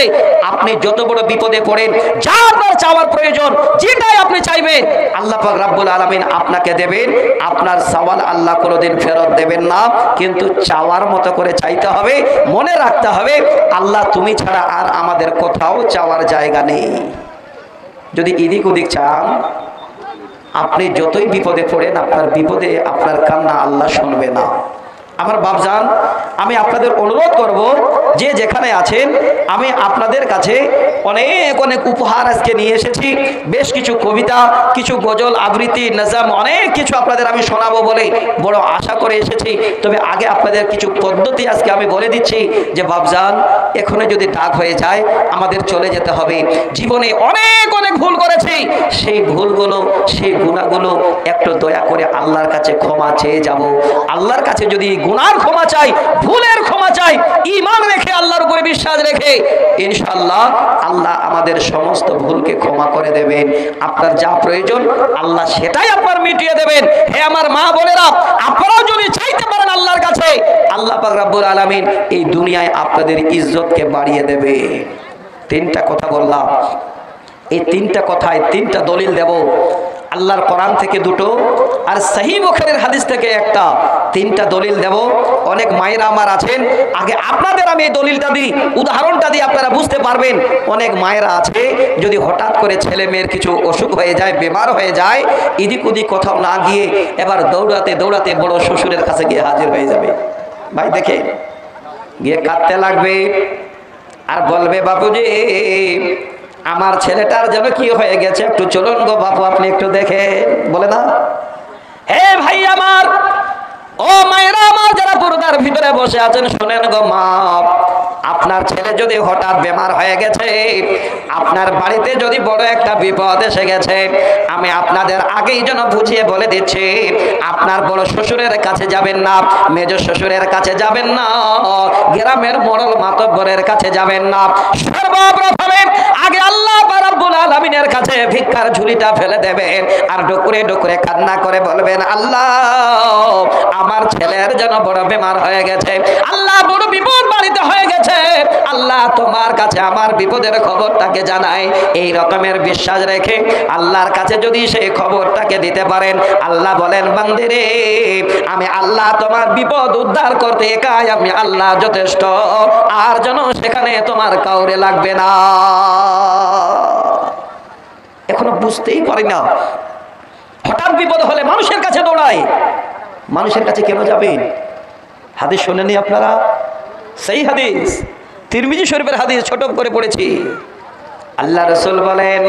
আপনি যত বড় বিপদে পড়েন, যা আপনার চাওয়ার প্রয়োজন, যেটাই আপনি চাইবেন আল্লাহ পাক রব্বুল আলামিন আপনাকে দেবেন। আপনার সওয়াল আল্লাহ কোনোদিন ফেরত দেবেন না, কিন্তু চাওয়ার মতো করে চাইতে হবে। মনে রাখতে হবে আল্লাহ তুমি ছাড়া আর আমাদের কোথাও চাওয়ার জায়গা নেই। যদি এদিক ওদিক চান, আপনি যতই বিপদে পড়েন আপনার বিপদে আপনার কান্না আল্লাহ শুনবে না। আমার বাপজান, আমি আপনাদের অনুরোধ করব যে যেখানে আছেন, আমি আপনাদের কাছে অনেক অনেক উপহার আজকে নিয়ে এসেছি। বেশ কিছু কবিতা, কিছু গজল, আবৃত্তি, নজম, অনেক কিছু আপনাদের আমি শোনাবো বলে বড় আশা করে এসেছি। তবে আগে আপনাদের কিছু পদ্ধতি আজকে আমি বলে দিচ্ছি যে বাপজান, এখনো যদি ডাক হয়ে যায় আমাদের চলে যেতে হবে। জীবনে অনেক অনেক ভুল করেছি, সেই ভুলগুলো, সেই গুনাহগুলো একটু দয়া করে আল্লাহর কাছে ক্ষমা চেয়ে যাব। আল্লাহর কাছে যদি গুনার ক্ষমা চাই, ভুলের ক্ষমা চাই, ঈমান রেখে আল্লাহর উপরে বিশ্বাস রেখে, ইনশাআল্লাহ আল্লাহ আমাদের সমস্ত ভুলকে ক্ষমা করে দেবেন। আপনার যা প্রয়োজন আল্লাহ সেটাই আপনার মিটিয়ে দেবেন। হে আমার মা বোনেরা, আপনারাও যদি চাইতে পারেন আল্লাহর কাছে, আল্লাহ পাক রব্বুল আলামিন এই দুনিয়ায় আপনাদের ইজ্জতকে বাড়িয়ে দেবে। তিনটা কথা বললাম, এই তিনটা কথায় তিনটা দলিল দেব। আল্লাহর কোরআন থেকে দুটো, আর সহিহ বুখারীর হাদিস থেকে একটা। তিনটা দলিল দেব। অনেক মায়েরা আমার আছেন, আগে আপনাদের আমি এই দলিলটা দিই, উদাহরণটা দিয়ে আপনারা বুঝতে পারবেন। অনেক মায়েরা আছে, যদি হঠাৎ করে ছেলে মেয়ের কিছু অসুখ হয়ে যায়, বেমার হয়ে যায়, এদিক ওদিক কোথাও না গিয়ে এবার দৌড়াতে দৌড়াতে বড় শ্বশুরের কাছে গিয়ে হাজির হয়ে যাবে। ভাই দেখে গিয়ে কাঁদতে লাগবে আর বলবে, বাপুজি আমার ছেলেটার যেন কি হয়ে গেছে, একটু চলুন গো বাপু, আপনি একটু দেখে। বলে না? হে ভাই আমার, ও মায়েরা আমার, যারা পর্দার ভিতরে বসে আছেন, শোনেন গো মা, আপনার ছেলে যদি হঠাৎ বেমার হয়ে গেছে, আপনার বাড়িতে যদি বড় একটা বিপদ এসে গেছে, আমি আপনাদের আগেই যেন বুঝিয়ে বলে দিচ্ছি, আপনার বড় শ্বশুরের কাছে যাবেন না, মেজ শ্বশুরের কাছে যাবেন না, গ্রামের মোড়ল মাতব্বরের কাছে যাবেন না। সর্বপ্রথমে আগে আল্লাহ রাব্বুল আলামিনের কাছে ভিক্ষার ঝুলিটা ফেলে দেবেন আর ডুকরে ডুকরে কান্না করে বলবেন, আল্লাহ আমার ছেলের যেন বড় বেমার হয়ে গেছে, আল্লাহ বড় বিপদ বাড়িতে হয়ে গেছে, আল্লাহ তোমার কাছে আমার বিপদের খবরটাকে জানাই। এই রকমের বিশ্বাস রেখে আল্লাহর কাছে যদি সেই খবরটাকে দিতে পারেন, আল্লাহ বলেন, বান্দিরে আমি আল্লাহ তোমার বিপদ উদ্ধার করতে একাই আমি আল্লাহ যথেষ্ট, আর যেন সেখানে তোমার কাউরে লাগবে না। এখনো বুঝতেই পারি না, হঠাৎ বিপদ হলে মানুষের কাছে দৌড়ায়। মানুষের কাছে কেন যাবেন? হাদিস শোনেননি আপনারা? সেই হাদিস তিরমিজি শরীফের হাদিস, ছোট করে পড়েছি। আল্লাহ রাসূল বলেন,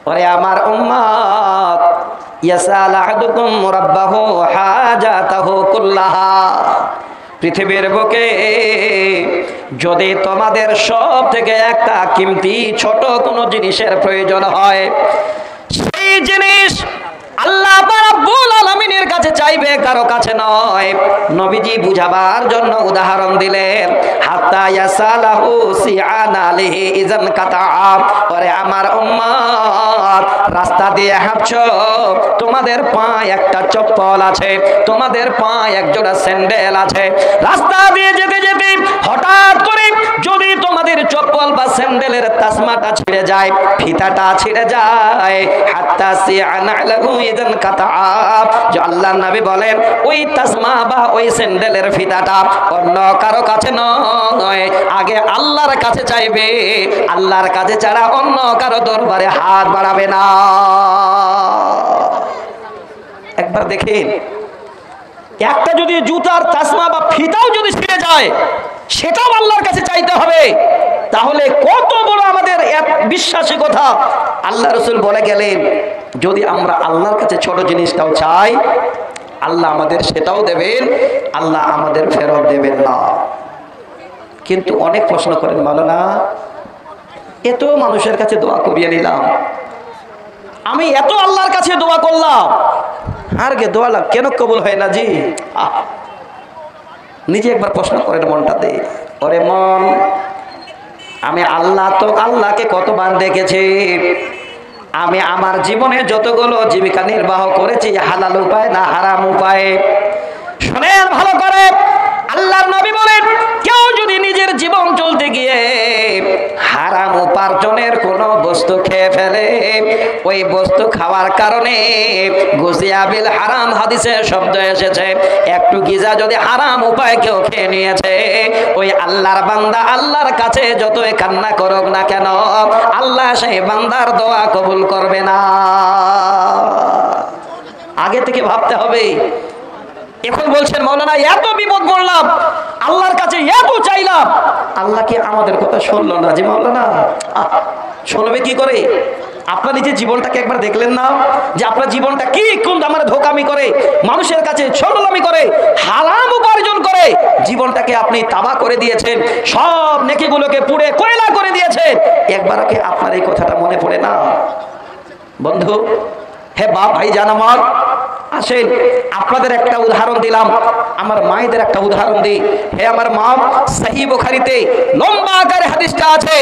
ওরে আমার উম্মত, ইয়াসাল আহাদুকুম রাব্বাহু হাজাতাহু কুল্লাহা, পৃথিবীর বুকে যদি তোমাদের সব থেকে একটা কিমতি ছোট কোনো জিনিসের প্রয়োজন হয়, সেই জিনিস আল্লাহ রাব্বুল আলামিনের কাছে চাইবে, কারো কাছে নয়। নবীজি বুঝাবার জন্য উদাহরণ দিলেন, হাত্তা ইয়াসালাহু সিআন আলাইহি ইযান কাতা। ওরে আমার উম্মত, রাস্তা দিয়ে হাঁটছো, তোমাদের পায়ে একটা চপ্পল আছে, তোমাদের পায়ে এক জোড়া স্যান্ডেল আছে, রাস্তা দিয়ে যেতে যেতে হঠাৎ করে যদি তোমাদের চপ্পল বা স্যান্ডেলের তাসমাটা ছিঁড়ে যায়, ফিতাটা ছিঁড়ে যায়, হাত্তা সিআন আলাইহি ইযান কাতা, যে আল্লাহর নবী বলেন ওই তাসমা বা ওই স্যান্ডেলের ফিতাটা অন্য কারো কাছে নয়, আগে আল্লাহর কাছে চাইবে। আল্লাহর কাছে ছাড়া অন্য কারো দরবারে হাত বাড়াবে না। একবার দেখেন, একটা যদি জুতার তাসমা বা ফিতাও যদি ছিঁড়ে যায় সেটাও আল্লাহর কাছে চাইতে হবে। তাহলে কত বড় আমাদের এক বিশ্বাসী কথা। আল্লাহ রাসূল বলে গেলেন, যদি আমরা আল্লাহর কাছে ছোট জিনিসটাও চাই, আল্লাহ আমাদের সেটাও দেবেন, আল্লাহ আমাদের ফেরত দেবেন না। কিন্তু অনেক প্রশ্ন করেন, মাওলানা এত মানুষের কাছে দোয়া করিয়ে নিলাম, আমি এত আল্লাহর কাছে দোয়া করলাম, আর কে দোয়া কেন কবুল হয় না জি? নিজে একবার প্রশ্ন করেন মনটাতে, ওরে মন, আমি আল্লাহকে কতবার দেখেছি, আমি আমার জীবনে যতগুলো জীবিকা নির্বাহ করেছি হালাল উপায় না হারাম উপায়ে। শুনেন ভালো করে, আল্লাহর নবী বলেন, কেউ যদি নিজের জীবন চলতে গিয়ে হারাম উপার্জনের কোনো বস্তু খেয়ে ফেলে, ওই বস্তু খাওয়ার কারণে গুজিয়া বিল হারাম হাদিসে শব্দ এসেছে, একটু গিজা যদি হারাম উপায় কেউ খেয়ে নিয়েছে, ওই আল্লাহর বান্দা আল্লাহর কাছে যতই কান্না করুক না কেন, আল্লাহ সেই বান্দার দোয়া কবুল করবে না। আগে থেকে ভাবতে হবে। এখন বলছেন মাওলানা এত বিপদ করলাম, আল্লাহর কাছে এত চাইলাম, আল্লাহ কি আমাদের কথা শুনলো না? যে মাওলানা শুনবে কি করে? আপনার নিজের জীবনটাকে একবার দেখলেন না যে আপনার জীবনটা কি কোন আমার ধোকামি করে, মানুষের কাছে ছোটলামি করে, হারাম উপার্জন করে জীবনটাকে আপনি তাবাহ করে দিয়েছেন, সব নেকিগুলোকে পুড়ে কয়লা করে দিয়েছেন। একবার কি আপনার এই কথাটা মনে পড়ে না? বন্ধু, হে বাপ ভাই জান আমার, আসেন আপনাদের একটা উদাহরণ দিলাম, আমার মায়েদের একটা উদাহরণ দিই। হে আমার মা, সহিহ বুখারীতে লম্বা আকারে হাদিসটা আছে,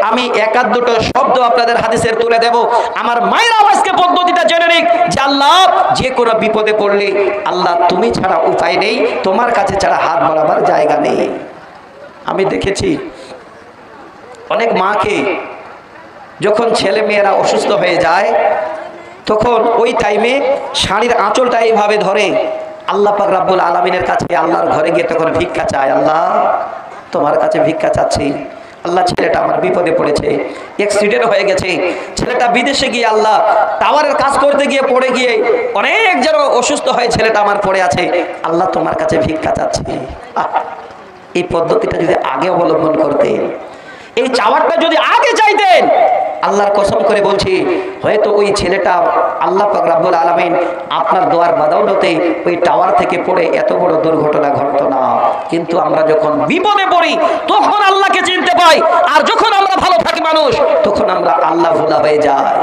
আমি এক আধ দুটো শব্দ আপনাদের হাদিসের তুলে দেব। আমার মায়ের আওয়াজকে পদ্ধতিটা জেনে নিক যে আল্লাহ যে কোনো বিপদে পড়লে আল্লাহ তুমি ছাড়া উপায় নেই, তোমার কাছে ছাড়া হাত বাড়াবার জায়গা নেই। আমি দেখেছি অনেক মাকে যখন ছেলে মেয়েরা অসুস্থ হয়ে যায়, তখন ওই টাইমে শাড়ির আঁচলটা এইভাবে ধরে আল্লাহ পাক রাব্বুল আলামিনের কাছে আল্লাহর ঘরে গিয়ে তখন ভিক্ষা চায়, আল্লাহ তোমার কাছে ভিক্ষা চাচ্ছি, আল্লাহ ছেলেটা আমার বিপদে পড়েছে, অ্যাক্সিডেন্ট হয়ে গেছে, ছেলেটা বিদেশে গিয়ে আল্লাহ টাওয়ারের কাজ করতে গিয়ে পড়ে গিয়ে অনেক যেন অসুস্থ হয়ে ছেলেটা আমার পড়ে আছে, আল্লাহ তোমার কাছে ভিক্ষা চাচ্ছি। এই পদ্ধতিটা যদি আগে অবলম্বন করতেন, এই চাওয়ারটা যদি আগে চাইতেন, আল্লাহর কসম করে বলছি হয়তো ওই ছেলেটা আল্লাহ পাক রব্বুল আলামিন আপনার দোয়ার বদৌলতে ওই টাওয়ার থেকে পড়ে এত বড় দুর্ঘটনা ঘটতো না। কিন্তু আমরা যখন বিপদে পড়ি তখন আল্লাহকে চিনতে পাই, আর যখন আমরা ভালো থাকি মানুষ তখন আমরা আল্লাহ ভোলা হয়ে যাই।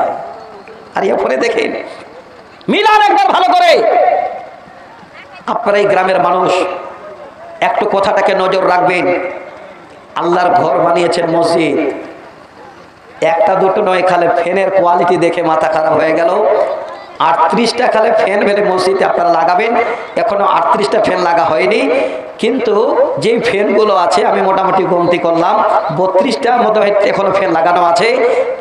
আর এরপরে দেখেন মিলান একবার ভালো করে, আপনারা এই গ্রামের মানুষ একটু কথাটাকে নজর রাখবেন। আল্লাহর ঘর বানিয়েছেন মসজিদ, একটা দুটো নয়, খালে ফ্যানের কোয়ালিটি দেখে মাথা খারাপ হয়ে গেল। 38টা খালে ফ্যান ফেলে মসজিদে আপনারা লাগাবেন, এখনো 38টা ফ্যান লাগা হয়নি, কিন্তু যেই ফ্যানগুলো আছে আমি মোটামুটি গণতি করলাম 32টার মতো এখনো ফ্যান লাগানো আছে।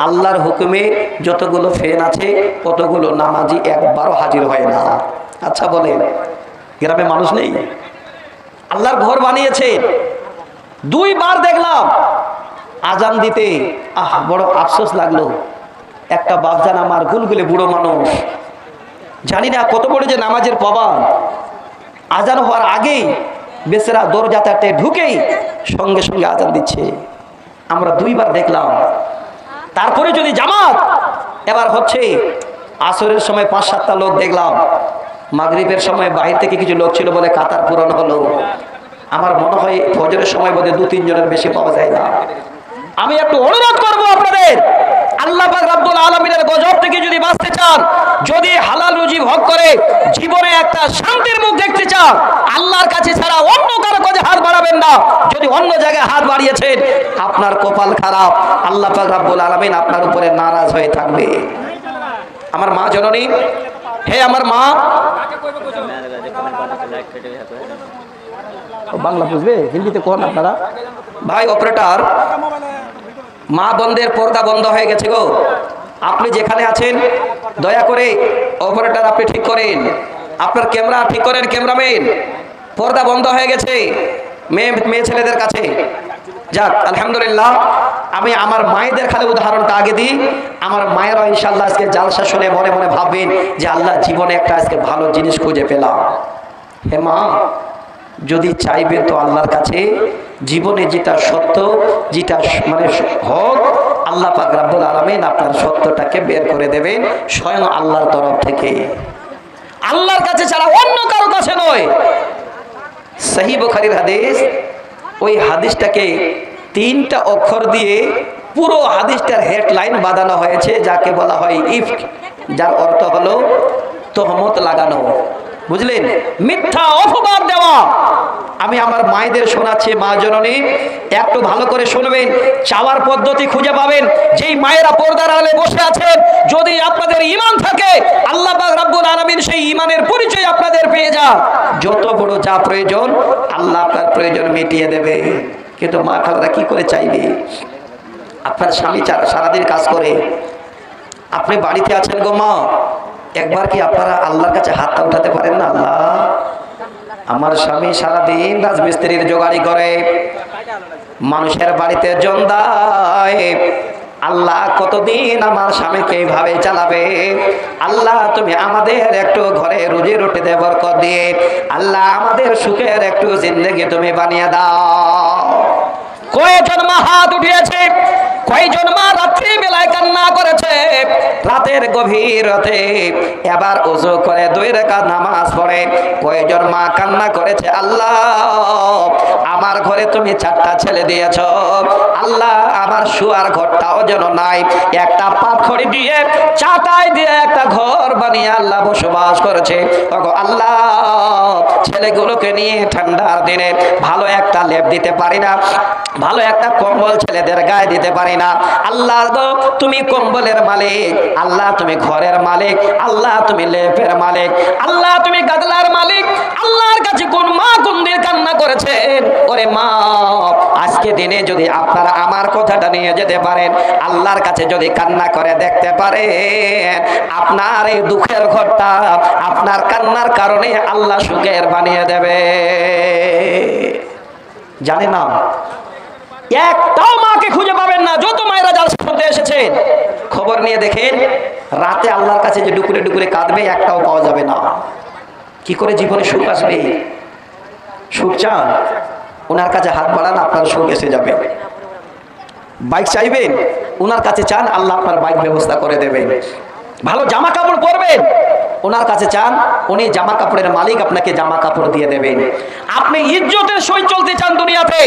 আল্লাহর হুকুমে যতগুলো ফ্যান আছে ততগুলো নামাজি একবারও হাজির হয় না। আচ্ছা বলেন, গ্রামে মানুষ নেই? আল্লাহর ঘর বানিয়েছে, 2 বার দেখলাম আজান দিতে, বড় আফসোস লাগলো। একটা বাপজান আমার গুলগুলে বুড়ো মানুষ, জানি না কত বড় যে নামাজের পাবান, আজান হওয়ার আগেই বেচারা দরজাতে ঢুকেই সঙ্গে সঙ্গে আজান দিচ্ছে। আমরা 2 বার দেখলাম। তারপরে যদি জামাত এবার হচ্ছে, আসরের সময় 5-7টা লোক দেখলাম, মাগরিবের সময় বাইরে থেকে কিছু লোক ছিল বলে কাতার পূরণ হলো। আমার মনে হয় ফজরের সময় বোধহয় 2-3 জনের বেশি পাওয়া যায় না। আমি একটু অনুরোধ করবো আপনাদের, আল্লাহ পাক রব্বুল আলামিনের গজব থেকে যদি বাঁচতে চান, যদি হালাল রুজি ভোগ করে জীবনে একটা শান্তির মুখ দেখতে চান, আল্লাহর কাছে ছাড়া অন্য কারো কাছে হাত বাড়াবেন না। যদি অন্য জায়গায় হাত বাড়িয়েছেন আপনার কপাল খারাপ, আল্লাহ পাক রব্বুল আলামিন আপনার উপরে নারাজ হয়ে থাকবে। আমার মা জননী, হে আমার মা, বাংলা বুঝবে, হিন্দিতে কোন আপনারা ভাই অপারেটর, মা বন্ধের পর্দা বন্ধ হয়ে গেছে গো। আপনি যেখানে আছেন দয়া করে অপারেটর আপনি ঠিক করেন, আপনার ক্যামেরা ঠিক করেন, ক্যামেরাম্যান পর্দা বন্ধ হয়ে গেছে মেয়ে ছেলেদের কাছে। যাক আলহামদুলিল্লাহ, আমি আমার মায়েদের খালি উদাহরণটা আগে দিই। আমার মায়েরা ইনশাআল্লাহ আজকে জালসা শুনে মনে মনে ভাববেন যে আল্লাহ জীবনে একটা আজকে ভালো জিনিস খুঁজে পেলাম। হে মা, যদি চাইবেন তো আল্লাহর কাছে জীবনে যেটা সত্য, যেটা মানে হক, আল্লাহ পাক রব্বুল আলামিন আপনার সত্যটাকে বের করে দেবেন স্বয়ং আল্লাহর তরফ থেকে, আল্লাহর কাছে ছাড়া অন্য কারো কাছে নয়। সহিহ বুখারীর হাদিস, ওই হাদিসটাকে 3টা অক্ষর দিয়ে পুরো হাদিসটার হেডলাইন বাঁধানো হয়েছে, যাকে বলা হয় ইফক, যার অর্থ হলো তহমত লাগানো। বুঝলেন? মিথ্যা অপবাদ দেওয়া। আমি আমার মায়েদের শোনাচ্ছি, মা জননী একটু ভালো করে শুনবেন, চাওয়ার পদ্ধতি খুঁজে পাবেন। যেই মায়েরা পর্দার আড়ালে বসে আছেন, যদি আপনাদের ঈমান থাকে, আল্লাহ পাক রব্বুল আলামিন সেই ঈমানের পরিচয় আপনাদের পেয়ে যান। যত বড় যা প্রয়োজন আল্লাহ আপনার প্রয়োজন মিটিয়ে দেবে। কিন্তু মা খালারা কি করে চাইবে? আপনার স্বামী সারাদিন কাজ করে, আপনি বাড়িতে আছেন গো মা, একবার কি আপনারা আল্লাহর কাছে হাতটা উঠাতে পারেন না? আল্লাহ, আমার স্বামী সারাদিন রাজমিস্ত্রির জোগাড়ি করে, মানুষের বাড়িতে জন দেয়, আল্লাহ কতদিন আমার স্বামীকে এইভাবে চালাবে? আল্লাহ তুমি আমাদের একটু ঘরে রুজি রুটিতে বরকত দিয়ে আল্লাহ আমাদের সুখের একটু জিন্দেগি তুমি বানিয়ে দাও। কয়জন মা হাত উঠিয়েছে, কয়জন মা রাত্রি বেলায় কান্না করেছে, রাতের গভীর রাতে এবার ওযু করে 2 রাকাত নামাজ পড়ে কয়জন মা কান্না করেছে, আল্লাহ আমার ঘরে তুমি 4টা ছেলে দিয়েছো, আল্লাহ আমার শুয়ার ঘরটাও যেন নাই, একটা পাথর দিয়ে চাটাই দিয়ে একটা ঘর বানিয়ে আল্লাহ বসবাস করেছে। ওগো আল্লাহ, ছেলেগুলোকে নিয়ে ঠান্ডার দিনে ভালো একটা লেপ দিতে পারি না, ভালো একটা কম্বল ছেলেদের গায়ে দিতে পারি না। আল্লাহ গো, তুমি কম্বলের মালিক, আল্লাহ তুমি ঘরের মালিক, আল্লাহ তুমি লেপের মালিক, আল্লাহ তুমি গাদলার মালিক। আল্লাহর কাছে কোন মা কোন দিন কান্না করেছেন? ওরে মা, আজকে দিনে যদি আপনারা আমার কথাটা নিয়ে যেতে পারেন, আল্লাহর কাছে যদি কান্না করে দেখতে পারেন, আপনার এই দুঃখের ঘরটা আপনার কান্নার কারণে আল্লাহ সুখের বানিয়ে দেবে। জানে না, একটাও মাকে খুঁজে পাবেন না। যত মায়েরা জালসা শুনতে এসেছেন, খবর নিয়ে দেখেন, রাতে আল্লাহর কাছে যে ডুকুরে ডুকুরে কাঁদবে, একটাও পাওয়া যাবে না। কি করে জীবনে সুখ আসবে? সুখ চান? ওনার কাছে হাত বাড়ান, আপনার সুখ এসে যাবে। বাইক চাইবেন, ওনার কাছে চান, আল্লাহ আপনার বাইক ব্যবস্থা করে দেবেন। ভালো জামা কাপড় পরবেন, ওনার কাছে চান, উনি জামা কাপড়ের মালিক, আপনাকে জামা কাপড় দিয়ে দেবেন। আপনি ইজ্জতের সহিত চলতে চান দুনিয়াতে,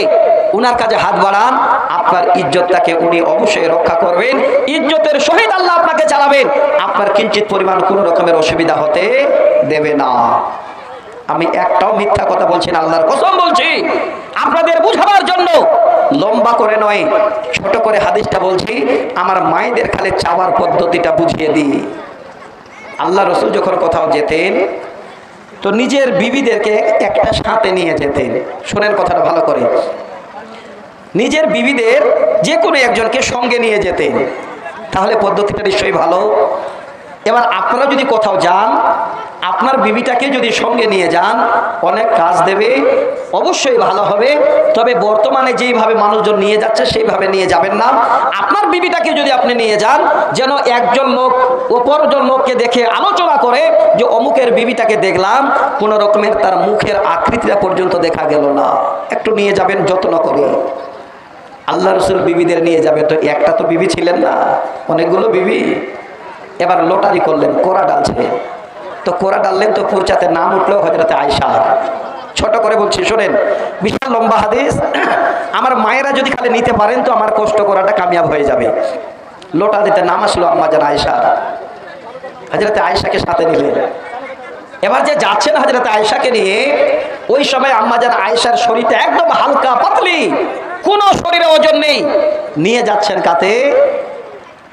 ওনার কাছে হাত বাড়ান, আপনার ইজ্জতটাকে উনি অবশ্যই রক্ষা করবেন। ইজ্জতের সহিত আল্লাহ আপনাকে চালাবেন, আপনার কিঞ্চিত পরিমাণ কোনো রকমের অসুবিধা হতে দেবে না। আমি একটাও মিথ্যা কথা বলছি না, আল্লাহর কসম বলছি, আপনাদের বুঝাবার জন্য। লম্বা করে নয়, ছোট করে হাদিসটা বলছি। আমার মায়েদের খালি চাওয়ার পদ্ধতিটা বুঝিয়ে দিই। আল্লাহ রসুল যখন কোথাও যেতেন, তো নিজের বিবিদেরকে একটা সাথে নিয়ে যেতেন। শোনেন কথাটা ভালো করে, নিজের বিবিদের যে কোনো একজনকে সঙ্গে নিয়ে যেতেন, তাহলে পদ্ধতিটা নিশ্চয়ই ভালো। এবার আপনারা যদি কোথাও যান, আপনার বিবিটাকে যদি সঙ্গে নিয়ে যান, অনেক কাজ দেবে, অবশ্যই ভালো হবে। তবে বর্তমানে যেইভাবে মানুষজন নিয়ে যাচ্ছে সেইভাবে নিয়ে যাবেন না। আপনার বিবিটাকে যদি আপনি নিয়ে যান, যেন একজন লোক অপরজন লোককে দেখে আলোচনা করে যে অমুকের বিবিটাকে দেখলাম, কোনো রকমের তার মুখের আকৃতিটা পর্যন্ত দেখা গেল না। একটু নিয়ে যাবেন যত্ন করে। আল্লাহ রসুল বিবিদের নিয়ে যাবে, তো একটা তো বিবি ছিলেন না, অনেকগুলো বিবি। এবার লটারি করলেন, কোরা ডালছে, তো কোরা ডাললেন, তো পুরচাতে নাম উঠলো হযরতে আয়েশা। ছোট করে বলছি, শোনেন, বিশাল লম্বা হাদিস। আমার মায়েরা যদি খালি নিতে পারেন, তো আমার কষ্ট করাটা কামিয়াব হয়ে যাবে। লোটা দিতে নাম আসলো আম্মাজান আয়েশা, হযরতে আয়েশাকে সাথে নিলেন। এবার যে যাচ্ছেন হযরতে আয়েশাকে নিয়ে, ওই সময় আম্মাজান আয়েশার শরীরটা একদম হালকা পাতলি, কোনো শরীরে ওজন নেই। নিয়ে যাচ্ছেন কাতে?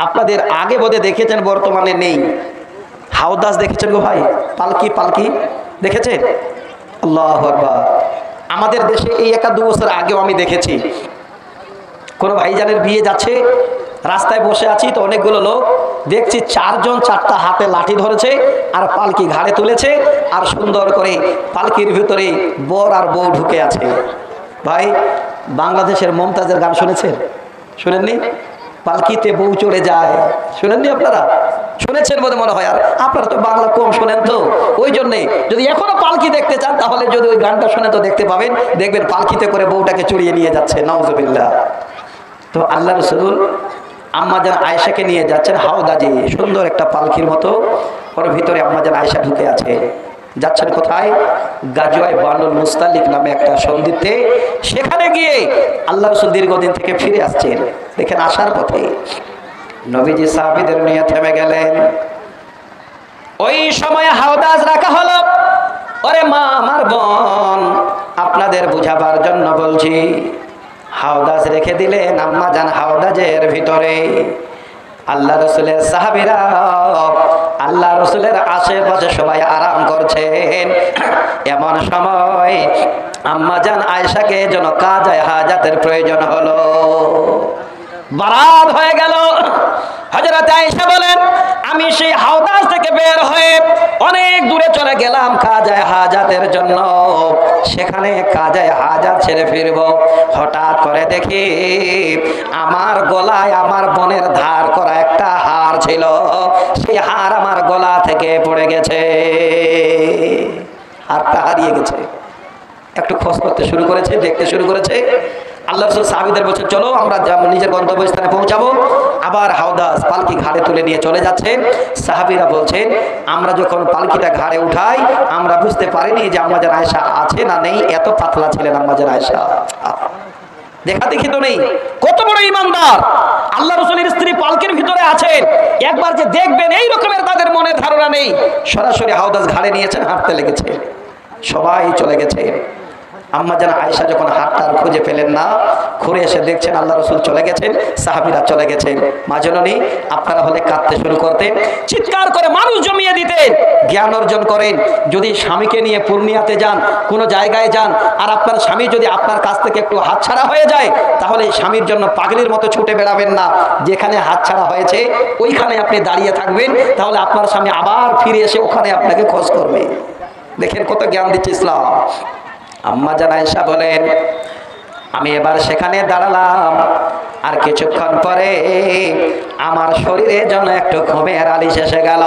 আপনাদের আগে বোধহয় দেখেছেন, বর্তমানে নেই, হাওদাস দেখেছেন গো ভাই, পালকি পালকি দেখেছেন? আল্লাহু আকবার। আমাদের দেশে এই 1-2 বছর আগেও আমি দেখেছি, কোনো ভাইজানের বিয়ে যাচ্ছে, রাস্তায় বসে আছি, তো অনেকগুলো লোক দেখছি, 4 জন 4টা হাতে লাঠি ধরেছে, আর পালকি ঘাড়ে তুলেছে, আর সুন্দর করে পালকির ভিতরে বর আর বউ ঢুকে আছে। ভাই, বাংলাদেশের মমতাজের গান শুনেছেন? শুনেননি? পালকিতে বউ চড়ে যায়, শুনেননি আপনারা? শুনেছেন বলে মনে হয়। আর আপনারা তো বাংলা কম শোনেন, তো ওই জন্যে যদি এখনো পালকি দেখতে চান তাহলে যদি ওই গানটা শুনে তো দেখতে পাবেন, দেখবেন পালকিতে করে বউটাকে চড়িয়ে নিয়ে যাচ্ছে, নাউজুবিল্লাহ। তো আল্লাহ রাসূল আম্মাজান আয়েশাকে নিয়ে যাচ্ছেন হাওদাজে, সুন্দর একটা পালকির মতো, ওর ভিতরে আম্মাজান আয়েশা ঢুকে আছে। যাচ্ছেন কোথায়? গাজওয়ায়ে বানুল মুস্তালিক নামে একটা সন্ধিতে। সেখানে গিয়ে আল্লাহ রাসূল দীর্ঘদিন থেকে ফিরে আসছেন। দেখেন আসার পথে নবীজি সাহাবীদের নিয়ে থেমে গেলেন। ওই সময় হাওদাজ রাখা হলো। ওরে মা, আমার বোন, আপনাদের বুঝাবার জন্য বলছি, হাওদাজ রেখে দিলেন আম্মাজান হাওদাজের ভিতরে। আল্লাহ রসুলের সাহাবীরা আল্লাহ রসুলের আশেপাশে সবাই আরাম করছেন। এমন সময় আম্মাজান আয়েশাকে যেন কাজে হাজাতের প্রয়োজন হলো, বারাত হয়ে গেল। হযরত আয়েশা বলেন, আমি সেই হাওদাজ থেকে বের হয়ে অনেক দূরে চলে গেলাম কাজে হাজাতের জন্য। সেখানে কাজে হাজাত ছেড়ে ফিরবো, হঠাৎ করে দেখি আমার গলায় আমার বোনের ধার করা একটা হার ছিল, সেই হার আমার গলা থেকে পড়ে গেছে, হারটা হারিয়ে গেছে। একটু খোঁজ করতে শুরু করেছে, দেখতে শুরু করেছে। আল্লাহ রাসূল সাহাবীদের বলছেন, চলো আমরা নিজের গন্তব্যস্থানে পৌঁছাবো। আবার হাওদাজ পালকি ঘাড়ে তুলে নিয়ে চলে যাচ্ছেন। সাহাবীরা বলছেন, আমরা যখন পালকিটা ঘাড়ে উঠাই আমরা বুঝতে পারিনি যে আম্মাজান আয়েশা আছে না নেই, এত পাতলা ছিলেন আম্মাজান আয়েশা। দেখা দেখি তো নেই। কত বড় ঈমানদার! আল্লাহ রাসূলের স্ত্রী পালকির ভিতরে আছেন, একবার যে দেখবেন এই রকমের তাদের মনে ধারণা নেই। সরাসরি হাওদাজ ঘাড়ে নিয়েছেন, হাঁটতে লেগেছে, সবাই চলে গেছে। আম্মাজান আয়েশা যখন হাতটা খুঁজে পেলেন না, ঘুরে এসে দেখছেন আল্লাহ রাসূল চলে গেছেন, সাহাবীরা চলে গেছেন। মা জননী, আপনারা হলে কাঁদতে শুরু করতেন, চিৎকার করে মানুষ জমিয়ে দিতেন। জ্ঞান অর্জন করেন। যদি স্বামীকে নিয়ে পূর্ণিয়াতে যান, কোনো জায়গায় যান, আর আপনার স্বামী যদি আপনার কাছ থেকে একটু হাতছাড়া হয়ে যায়, তাহলে স্বামীর জন্য পাগলির মতো ছুটে বেড়াবেন না। যেখানে হাতছাড়া হয়েছে ওইখানে আপনি দাঁড়িয়ে থাকবেন, তাহলে আপনার স্বামী আবার ফিরে এসে ওখানে আপনাকে খোঁজ করবে। দেখেন কত জ্ঞান দিচ্ছে ইসলাম। আম্মাজান আয়েশা বলেন, আমি এবার সেখানে দাঁড়ালাম, আর কিছুক্ষণ পরে আমার শরীরে যেন একটু ঘুমের আলিশ এসে গেল।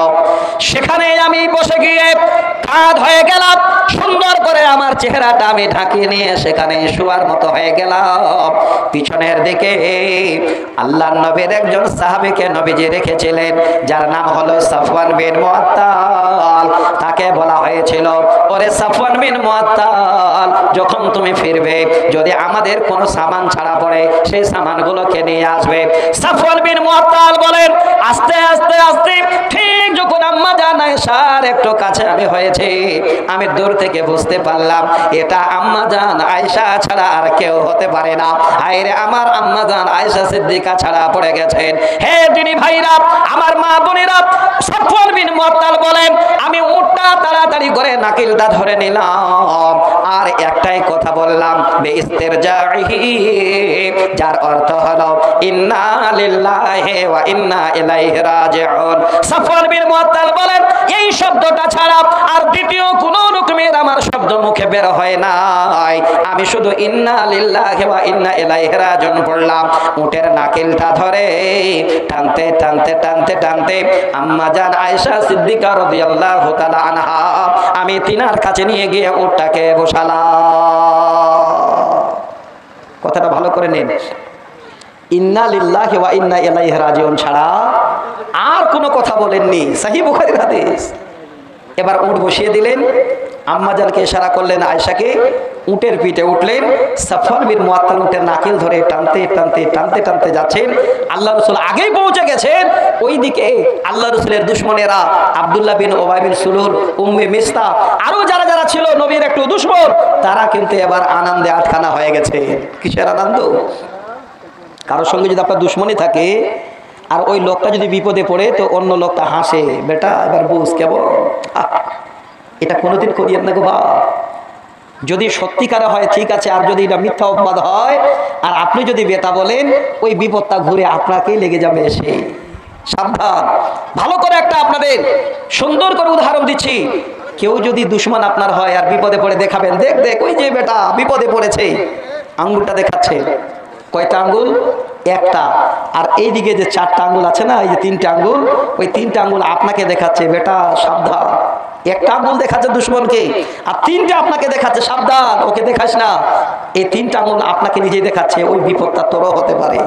সেখানে আমি বসে গিয়ে কাঁধ হয়ে গেলাম, সুন্দর করে আমার চেহারাটা আমি ঢাকিয়ে নিয়ে সেখানে শোয়ার মতো হয়ে গেলাম। পিছনের দিকে আল্লাহর নবীর একজন সাহাবীকে নবীজি রেখেছিলেন, যার নাম হলো সাফওয়ান বিন মুআত্তাল। তাকে বলা হয়েছিল, ওরে সাফওয়ান বিন মুআত্তাল, যখন তুমি ফিরবে যদি আমাদের কোনো সামান ছাড়া পড়ে সেই সামানগুলোকে নিয়ে আসবে। সাফওয়ান বিন মুআত্তাল বলেন, আস্তে আস্তে আস্তে ঠিক যখন আম্মাজান আয়েশার একটু কাছে আমি হয়েছে, আমি দূর থেকে বুঝতে পারলাম এটা আম্মাজান আয়েশা ছাড়া আর কেউ হতে পারে না। আইরে আমার আম্মাজান আয়েশা সিদ্দিকা ছাড়া পড়ে গেছেন। হে দিনী ভাইরা, আমার মা বোনেরা, সাফওয়ান বিন মুআত্তাল বলেন, আমি উঠটা তাড়াতাড়ি করে নাকিলটা ধরে নিলাম, আর একটাই কথা বললাম, বেইস্তিরজাহি, যার অর্থ হলো ইন্না লিল্লাহি ওয়া ইন্না ইলাইহি রাজিউন। সাফওয়ান বিন মুআত্তাল বলেন, এই শব্দটা ছাড়া আর দ্বিতীয় কোন রকমের আমার শব্দ মুখে বের হয় নাই, আমি শুধু ইন্না লিল্লাহি ওয়া ইন্না ইলাইহি রাজিউন পড়লাম। উটের নাকিলটা ধরে টানতে টানতে টানতে টানতে আম্মাজান আয়েশা সিদ্দিকা রাদিয়াল্লাহু তাআলা আনহা আমি তিনার কাছে নিয়ে গিয়ে উটটাকে বসালাম। কথাটা ভালো করে নিন, ইন্না লিল্লাহি ওয়া ইন্না ইলাইহি রাজিউন ছাড়া আর কোনো কথা বলেননি, সহিহ বুখারীর হাদিস। এবার উট বসিয়ে দিলেন, আম্মাজানকে ইশারা করলেন আয়েশাকে, উটের পিঠে উঠলেন। সাফওয়ান বিন মুআত্তাল উটের নাকিল ধরে টানতে টানতে টানতে টানতে যাচ্ছেন। আল্লাহ রাসূল আগেই পৌঁছে গেছেন। ওইদিকে আল্লাহ রাসূলের দুশমনেরা আব্দুল্লাহ বিন উবাই বিন সুলুল, উম্মে মিস্তা, আরো যারা যারা ছিল নবীর একটু দুশমন, তারা কিন্তু এবার আনন্দে আটখানা হয়ে গেছে। কিসের আনন্দ? কারোর সঙ্গে যদি আপনার দুশমনী থাকে আর ওই লোকটা যদি বিপদে পড়ে, তো অন্য লোকটা হাসে, বেটা এবার বুঝ কেবল, এটা কোনোদিন করিয়েন না গো বা। যদি সত্যিকার হয় ঠিক আছে, আর যদি এটা মিথ্যা অপবাদ হয় আর আপনি যদি বেটা বলেন, ওই বিপদটা ঘুরে আপনাকেই লেগে যাবে এসে। সাবধান। ভালো করে একটা আপনাদের সুন্দর করে উদাহরণ দিচ্ছি। কেউ যদি দুশমন আপনার হয় আর বিপদে পড়ে দেখাবেন, দেখ দেখ ওই যে বেটা বিপদে পড়েছে, আঙ্গুলটা দেখাচ্ছে, কয়টা আঙ্গুল? একটা। আর এইদিকে যে 4টা আঙ্গুল আছে না, এই যে 3টে আঙ্গুল, ওই 3টে আঙ্গুল আপনাকে দেখাচ্ছে বেটা সাবধান। একটা আঙ্গুল দেখাচ্ছে দুশ্মনকে, আর 3টে আপনাকে দেখাচ্ছে সাবধান, ওকে দেখাস না। এই 3টে আঙ্গুল আপনাকে নিজেই দেখাচ্ছে ওই বিপদটা তোরও হতে পারে।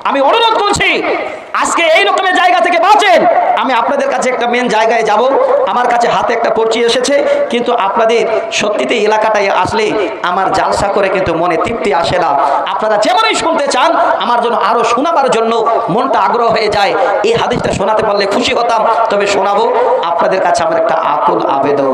আমি অনুরোধ করছি আজকে এই রকমের জায়গা থেকে বাঁচেন। আমি আপনাদের কাছে একটা মেন জায়গায় যাব, আমার কাছে হাতে একটা পরিচি এসেছে, কিন্তু আপনাদের সত্যিতে এলাকাটায় আসলে আমার জালসা করে কিন্তু মনে তৃপ্তি আসে না। আপনারা যেমনই শুনতে চান, আমার জন্য আরো শোনাবার জন্য মনটা আগ্রহ হয়ে যায়। এই হাদিসটা শোনাতে পারলে খুশি হতাম, তবে শোনাবো। আপনাদের কাছে আমার একটা আকুল আবেদন,